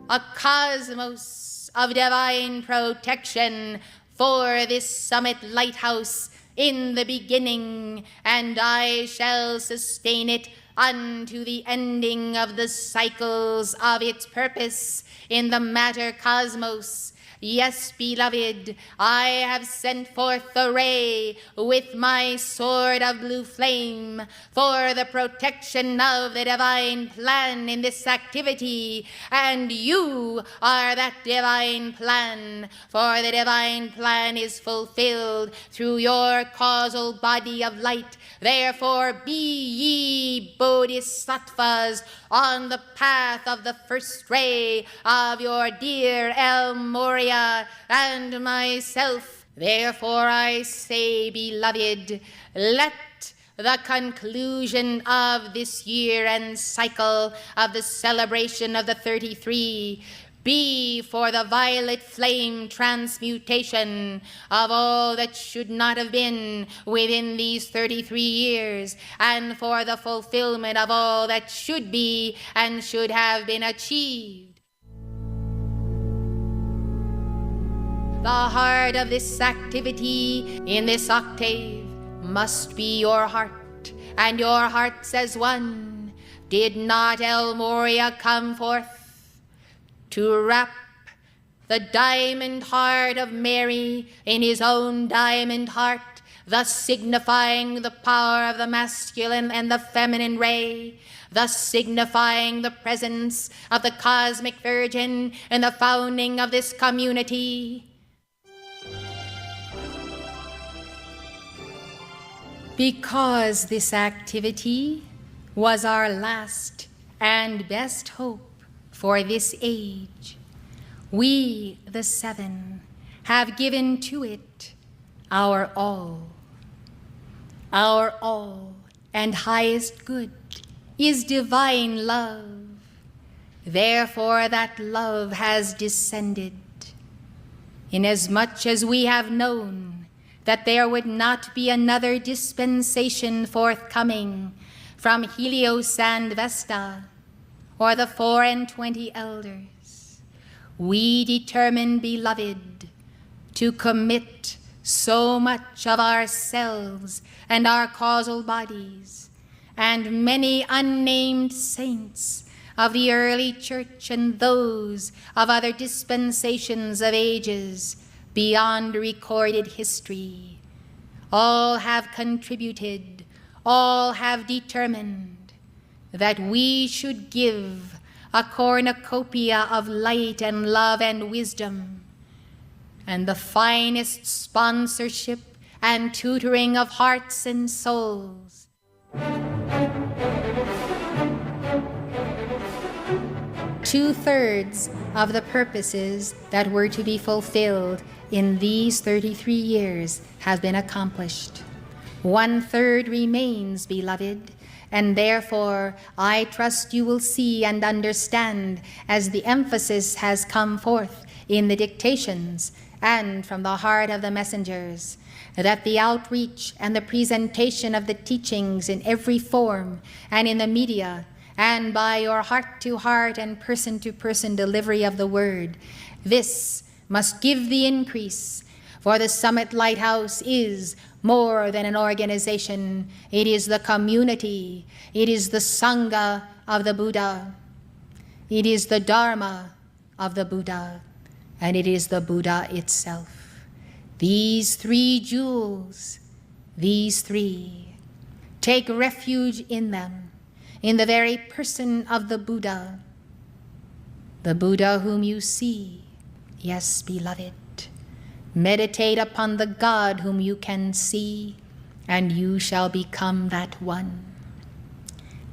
C: a cosmos of divine protection for this Summit Lighthouse in the beginning, and I shall sustain it unto the ending of the cycles of its purpose in the matter cosmos. Yes, beloved, I have sent forth the ray with my sword of blue flame for the protection of the divine plan in this activity, and you are that divine plan, for the divine plan is fulfilled through your causal body of light. Therefore be ye bodhisattvas on the path of the first ray of your dear El Morya Maria and myself. Therefore I say, beloved, let the conclusion of this year and cycle of the celebration of the 33 be for the violet flame transmutation of all that should not have been within these 33 years, and for the fulfillment of all that should be and should have been achieved. The heart of this activity in this octave must be your heart, and your heart says one. Did not El Moria come forth to wrap the diamond heart of Mary in his own diamond heart, thus signifying the power of the masculine and the feminine ray, thus signifying the presence of the cosmic virgin in the founding of this community? Because this activity was our last and best hope for this age, we, the seven, have given to it our all. Our all and highest good is divine love. Therefore that love has descended, inasmuch as we have known that there would not be another dispensation forthcoming from Helios and Vesta, or the 24 elders. We determine, beloved, to commit so much of ourselves and our causal bodies, and many unnamed saints of the early church and those of other dispensations of ages beyond recorded history. All have contributed, all have determined that we should give a cornucopia of light and love and wisdom, and the finest sponsorship and tutoring of hearts and souls. Two-thirds of the purposes that were to be fulfilled in these 33 years have been accomplished. 1/3 remains, beloved, and therefore I trust you will see and understand, as the emphasis has come forth in the dictations and from the heart of the messengers, that the outreach and the presentation of the teachings in every form and in the media and by your heart-to-heart and person-to-person delivery of the word, this must give the increase. For the Summit Lighthouse is more than an organization. It is the community. It is the Sangha of the Buddha. It is the Dharma of the Buddha. And it is the Buddha itself. These three jewels, these three, take refuge in them, in the very person of the Buddha whom you see. Yes, beloved. Meditate upon the God whom you can see, and you shall become that one.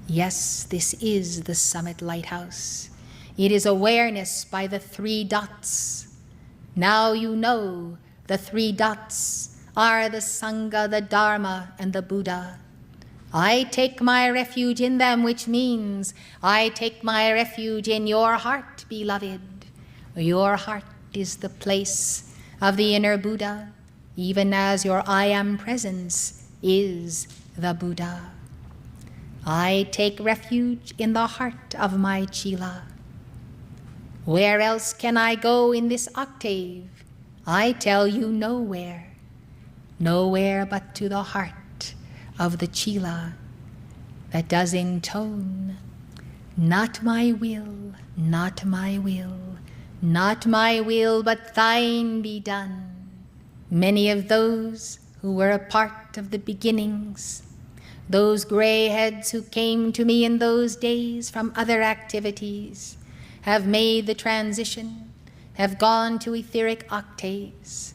C: Yes, this is the Summit Lighthouse. It is awareness by the 3 dots. Now you know the 3 dots are the Sangha, the Dharma, and the Buddha. I take my refuge in them, which means I take my refuge in your heart, beloved. Your heart is the place of the inner Buddha, even as your I Am presence is the Buddha. I take refuge in the heart of my Chila. Where else can I go in this octave? I tell you, nowhere. Nowhere but to the heart of the Chila that does intone, not my will, not my will, not my will, but thine be done. Many of those who were a part of the beginnings, those gray heads who came to me in those days from other activities, have made the transition, have gone to etheric octaves,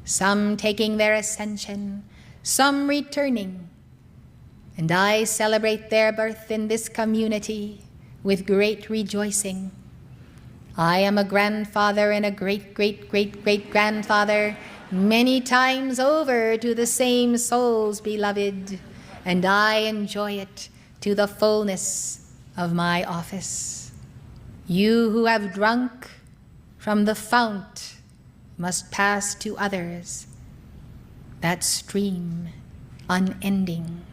C: some taking their ascension, some returning. And I celebrate their birth in this community with great rejoicing.
G: I am a grandfather and a great-great-great-great-grandfather many times over to the same souls, beloved, and I enjoy it to the fullness of my office. You who have drunk from the fount must pass to others that stream unending.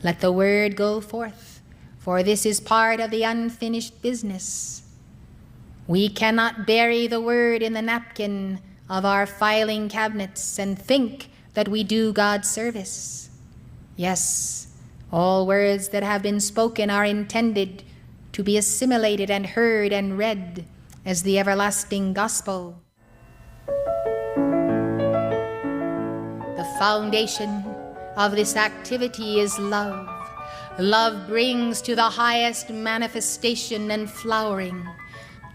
G: Let the word go forth, for this is part of the unfinished business. We cannot bury the word in the napkin of our filing cabinets and think that we do God's service. Yes, all words that have been spoken are intended to be assimilated and heard and read as the everlasting gospel. The foundation of this activity is love. Love brings to the highest manifestation and flowering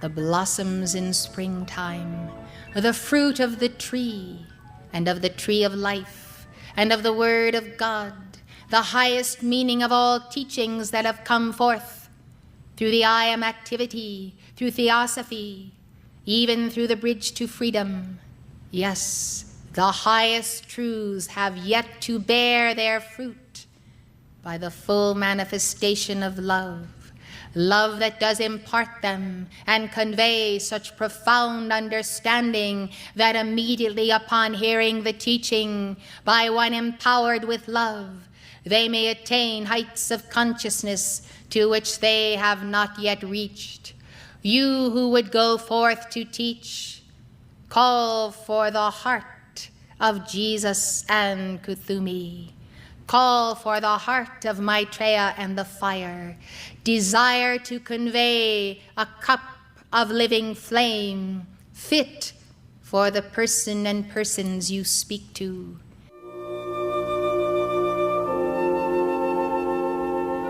G: the blossoms in springtime, the fruit of the tree, and of the tree of life, and of the word of God, the highest meaning of all teachings that have come forth through the I am activity, through theosophy, even through the bridge to freedom. Yes, the highest truths have yet to bear their fruit by the full manifestation of love. Love that does impart them and convey such profound understanding that immediately upon hearing the teaching by one empowered with love, they may attain heights of consciousness to which they have not yet reached. You who would go forth to teach, call for the heart of Jesus and Kuthumi. Call for the heart of Maitreya and the fire. Desire to convey a cup of living flame, fit for the person and persons you speak to.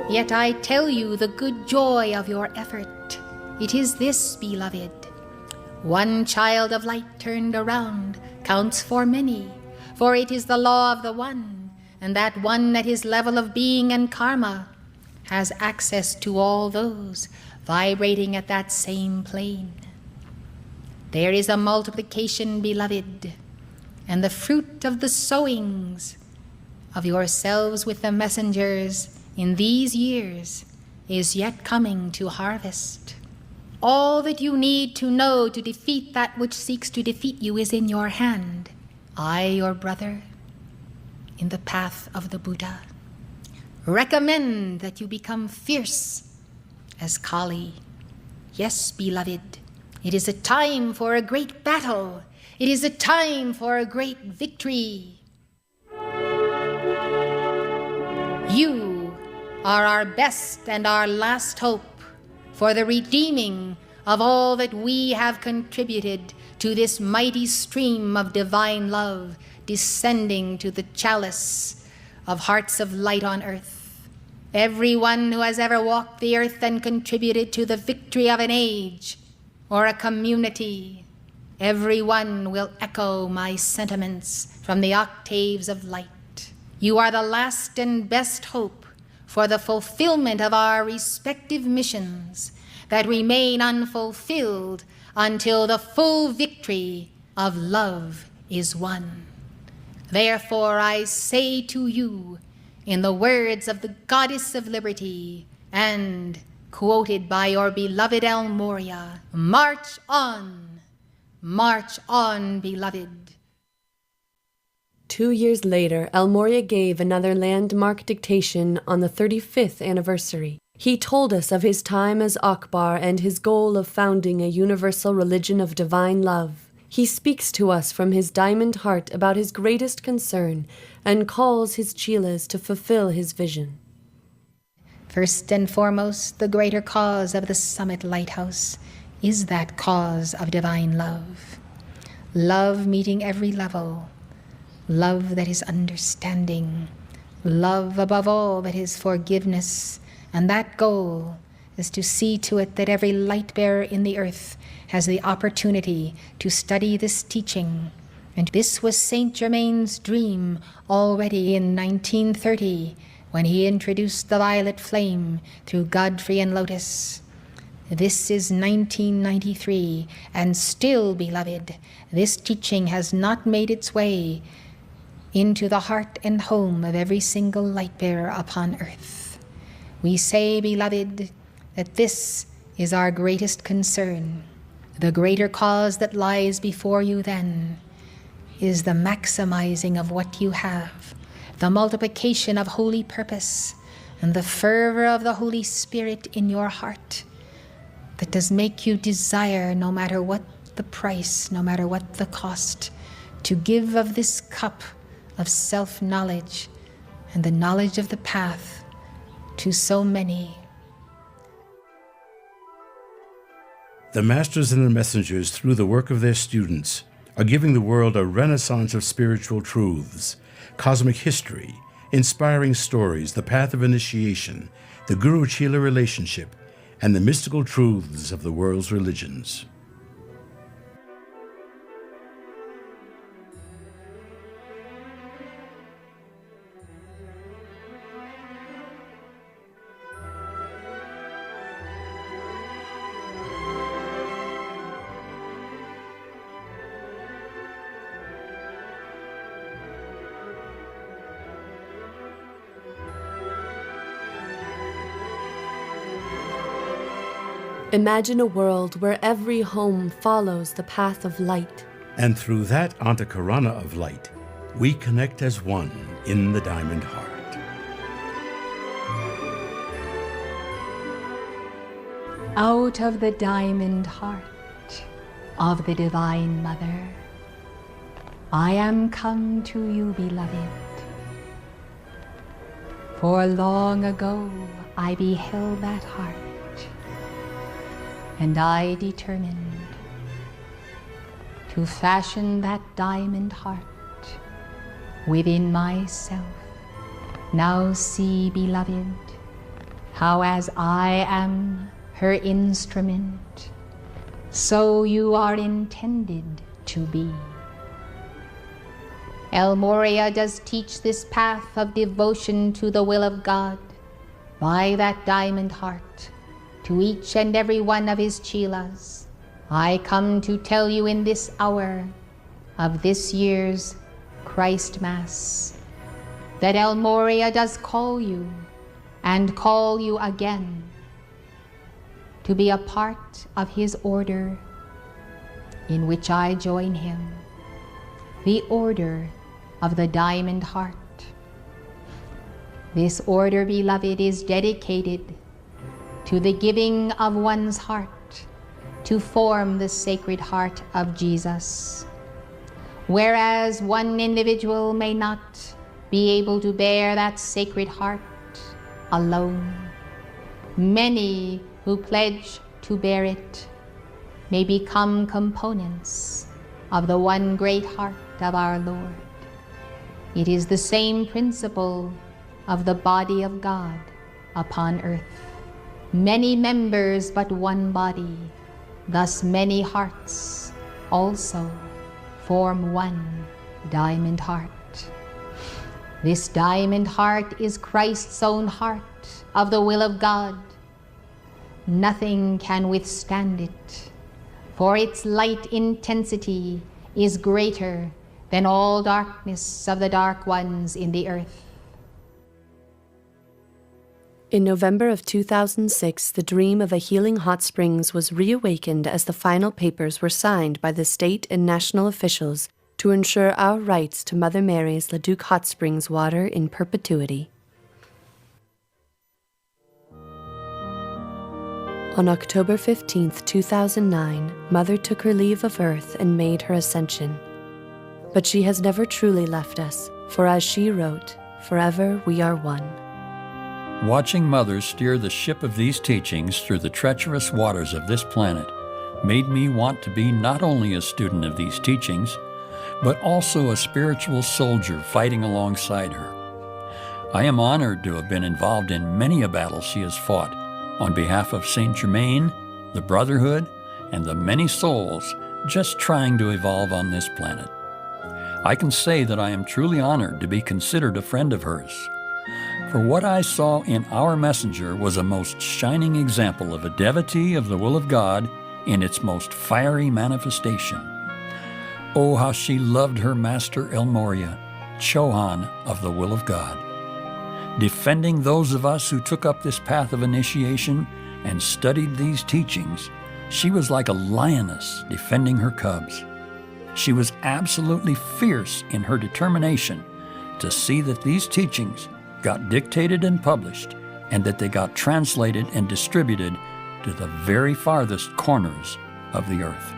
G: Yet I tell you the good joy of your effort. It is this, beloved. One child of light turned around counts for many, for it is the law of the one, and that one at his level of being and karma has access to all those vibrating at that same plane. There is a multiplication, beloved, and the fruit of the sowings of yourselves with the messengers in these years is yet coming to harvest. All that you need to know to defeat that which seeks to defeat you is in your hand. I, your brother, in the path of the Buddha, recommend that you become fierce as Kali. Yes, beloved, it is a time for a great battle. It is a time for a great victory. You are our best and our last hope for the redeeming of all that we have contributed to this mighty stream of divine love descending to the chalice of hearts of light on earth. Everyone who has ever walked the earth and contributed to the victory of an age or a community, everyone will echo my sentiments from the octaves of light. You are the last and best hope for the fulfillment of our respective missions that remain unfulfilled until the full victory of love is won. Therefore I say to you, in the words of the Goddess of Liberty, and quoted by your beloved El Morya, march on, beloved.
E: 2 years later, El Morya gave another landmark dictation on the 35th anniversary. He told us of his time as Akbar and his goal of founding a universal religion of divine love. He speaks to us from his diamond heart about his greatest concern and calls his chelas to fulfill his vision.
G: First and foremost, the greater cause of the Summit Lighthouse is that cause of divine love. Love meeting every level. Love that is understanding. Love above all that is forgiveness. And that goal is to see to it that every light bearer in the earth has the opportunity to study this teaching. And this was Saint Germain's dream already in 1930 when he introduced the violet flame through Godfrey and Lotus. This is 1993, and still, beloved, this teaching has not made its way into the heart and home of every single light bearer upon earth. We say, beloved, that this is our greatest concern. The greater cause that lies before you then is the maximizing of what you have, the multiplication of holy purpose, and the fervor of the Holy Spirit in your heart that does make you desire, no matter what the price, no matter what the cost, to give of this cup of self-knowledge and the knowledge of the path to so many.
B: The masters and the messengers, through the work of their students, are giving the world a renaissance of spiritual truths, cosmic history, inspiring stories, the path of initiation, the Guru-Chela relationship, and the mystical truths of the world's religions.
E: Imagine a world where every home follows the path of light.
B: And through that Antakarana of light, we connect as one in the diamond heart.
G: Out of the diamond heart of the Divine Mother, I am come to you, beloved. For long ago I beheld that heart, and I determined to fashion that diamond heart within myself. Now see, beloved, how as I am her instrument, so you are intended to be. El Moria does teach this path of devotion to the will of God by that diamond heart to each and every one of his chelas. I come to tell you in this hour of this year's Christ Mass that El Moria does call you and call you again to be a part of his order, in which I join him, the order of the diamond heart. This order, beloved, is dedicated to the giving of one's heart to form the Sacred Heart of Jesus. Whereas one individual may not be able to bear that Sacred Heart alone, many who pledge to bear it may become components of the one great heart of our Lord. It is the same principle of the body of God upon earth. Many members, but one body. Thus many hearts also form one diamond heart. This diamond heart is Christ's own heart of the will of God. Nothing can withstand it, for its light intensity is greater than all darkness of the dark ones in the earth.
E: In November of 2006, the dream of a healing hot springs was reawakened as the final papers were signed by the state and national officials to ensure our rights to Mother Mary's Leduc Hot Springs water in perpetuity. On October 15, 2009, Mother took her leave of earth and made her ascension. But she has never truly left us, for as she wrote, "Forever we are one."
L: Watching Mother steer the ship of these teachings through the treacherous waters of this planet made me want to be not only a student of these teachings, but also a spiritual soldier fighting alongside her. I am honored to have been involved in many a battle she has fought on behalf of Saint Germain, the Brotherhood, and the many souls just trying to evolve on this planet. I can say that I am truly honored to be considered a friend of hers. For what I saw in our messenger was a most shining example of a devotee of the will of God in its most fiery manifestation. Oh, how she loved her master El Moria, CHOHAN of the will of God. Defending those of us who took up this path of initiation and studied these teachings, she was like a lioness defending her cubs. She was absolutely fierce in her determination to see that these teachings got dictated and published, and that they got translated and distributed to the very farthest corners of the earth.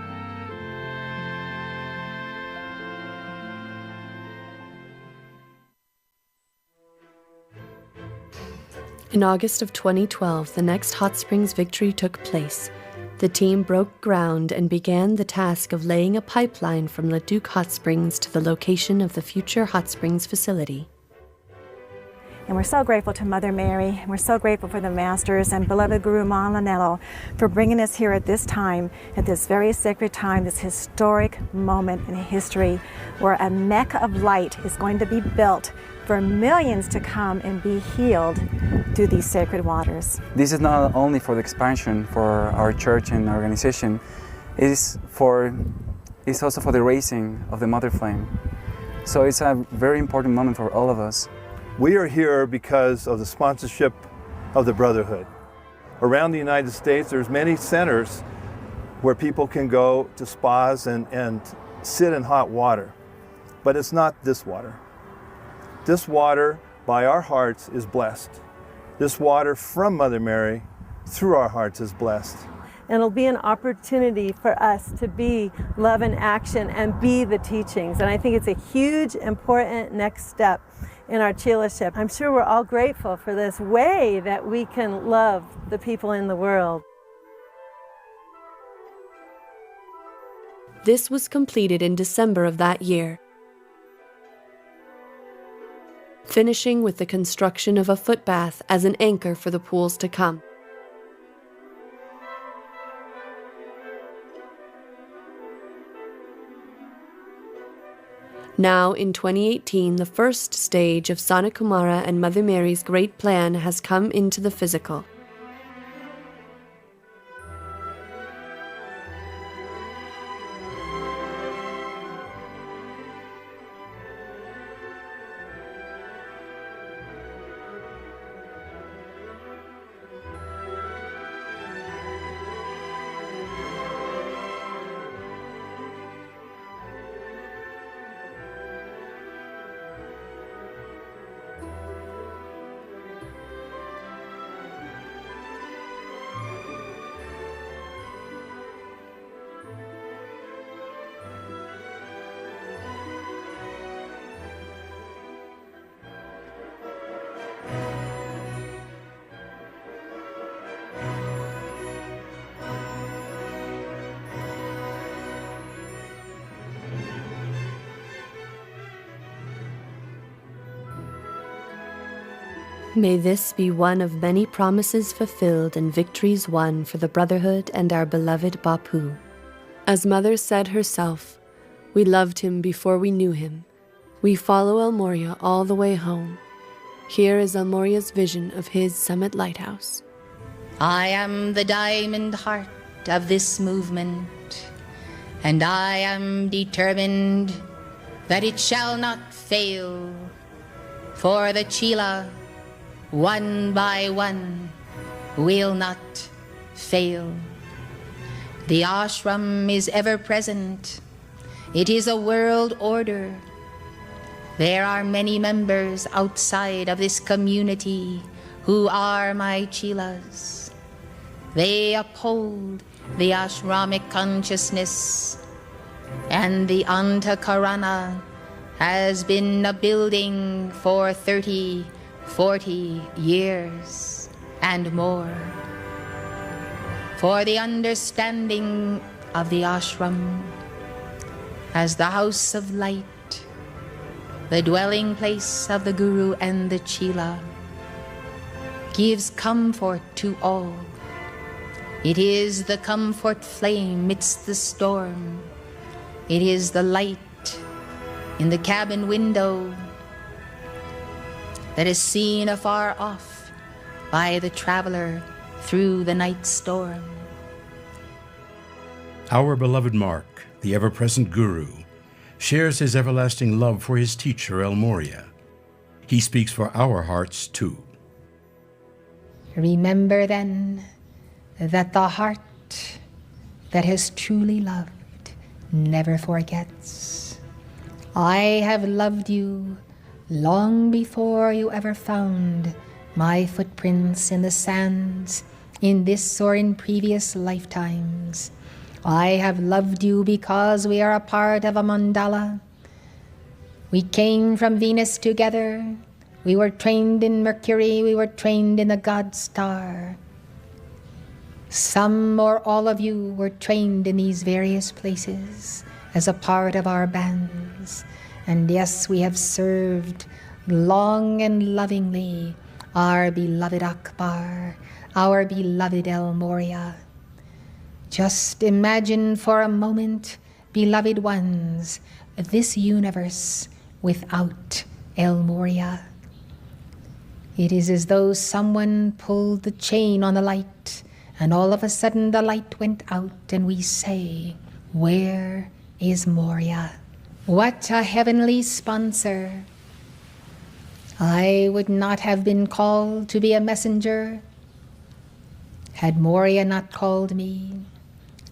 E: In August of 2012, the next Hot Springs victory took place. The team broke ground and began the task of laying a pipeline from Leduc Hot Springs to the location of the future Hot Springs facility.
M: And we're so grateful to Mother Mary. We're so grateful for the Masters and beloved Guru Mahalanello for bringing us here at this time, at this very sacred time, this historic moment in history where a Mecca of light is going to be built for millions to come and be healed through these sacred waters.
N: This is not only for the expansion for our church and organization, it's also for the raising of the Mother Flame. So it's a very important moment for all of us.
O: We are here because of the sponsorship of the Brotherhood. Around the United States, there's many centers where people can go to spas and sit in hot water. But it's not this water. This water, by our hearts, is blessed. This water from Mother Mary, through our hearts, is blessed.
P: And it'll be an opportunity for us to be love in action and be the teachings. And I think it's a huge, important next step in our Chilaship. I'm sure we're all grateful for this way that we can love the people in the world.
E: This was completed in December of that year, finishing with the construction of a footbath as an anchor for the pools to come. Now, in 2018, the first stage of Sana Kumara and Mother Mary's great plan has come into the physical. May this be one of many promises fulfilled and victories won for the Brotherhood and our beloved Bapu. As Mother said herself, we loved him before we knew him. We follow El Moria all the way home. Here is El Moria's vision of his summit lighthouse.
C: I am the diamond heart of this movement, and I am determined that it shall not fail, for the Chila, one by one, will not fail. The ashram is ever present. It is a world order. There are many members outside of this community who are my Chilas. They uphold the ashramic consciousness, and the Antakarana has been a building for 30, 40 years and more. For the understanding of the ashram as the house of light, the dwelling place of the Guru and the Chila, gives comfort to all. It is the comfort flame midst the storm. It is the light in the cabin window. that is seen afar off by the traveler through the night storm.
B: Our beloved Mark, the ever-present Guru, shares his everlasting love for his teacher, El Morya. He speaks for our hearts, too.
G: Remember then that the heart that has truly loved never forgets. I have loved you long before you ever found my footprints in the sands in this or in previous lifetimes. I have loved you because we are a part of a mandala. We came from Venus together. We were trained in Mercury. We were trained in the god star. Some or all of you were trained in these various places as a part of our bands. And yes, we have served long and lovingly our beloved Akbar, our beloved El Morya. Just imagine for a moment, beloved ones, this universe without El Morya. It is as though someone pulled the chain on the light, and all of a sudden the light went out, and we say, where is Morya? What a heavenly sponsor. I would not have been called to be a messenger had Morya not called me.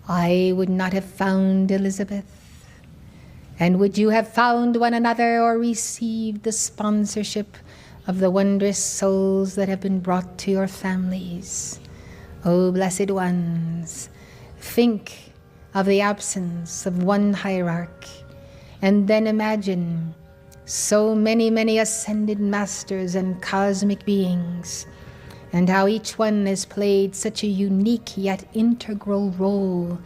G: I would not have found Elizabeth. And would you have found one another or received the sponsorship of the wondrous souls that have been brought to your families? Oh, blessed ones, think of the absence of one hierarch, and then imagine so many, many ascended masters and cosmic beings, and how each one has played such a unique yet integral role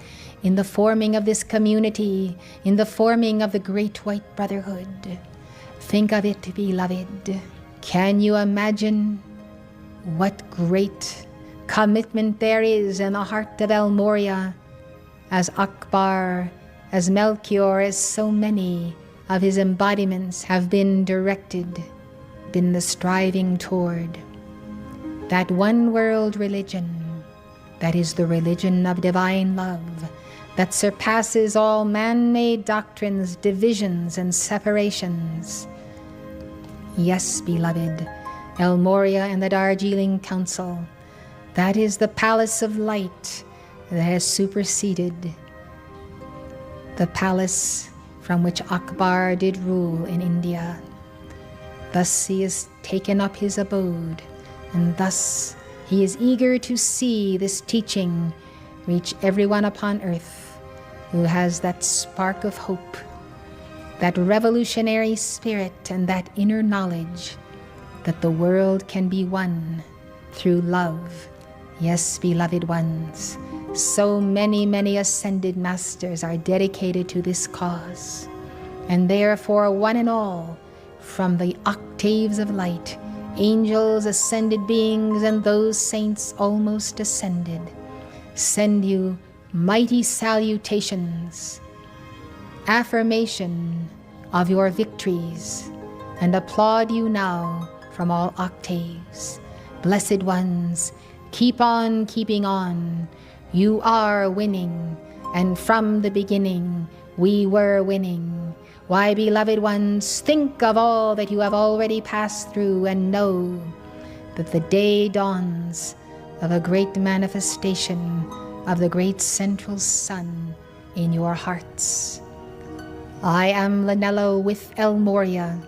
G: in the forming of this community, in the forming of the Great White Brotherhood. Think of it, beloved. Can you imagine what great commitment there is in the heart of El Morya, as Akbar, as Melchior, as so many of his embodiments have been directed, been the striving toward that one world religion, that is the religion of divine love, that surpasses all man-made doctrines, divisions, and separations. Yes, beloved, El Morya and the Darjeeling Council, that is the palace of light that has superseded the palace from which Akbar did rule in India. Thus he has taken up his abode, and thus he is eager to see this teaching reach everyone upon earth who has that spark of hope, that revolutionary spirit, and that inner knowledge that the world can be won through love. Yes, beloved ones, so many, many ascended masters are dedicated to this cause, and therefore one and all, from the octaves of light, angels, ascended beings, and those saints almost ascended, send you mighty salutations, affirmation of your victories, and applaud you now from all octaves. Blessed ones, keep on keeping on. You are winning, and from the beginning we were winning. Why, beloved ones, think of all that you have already passed through, and know that the day dawns of a great manifestation of the great central sun in your hearts. I am Lanello with El Morya,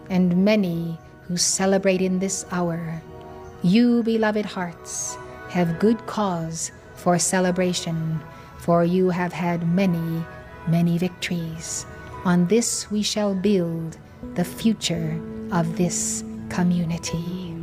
G: and many who celebrate in this hour. You, beloved hearts, have good cause for celebration, for you have had many, many victories. On this we shall build the future of this community.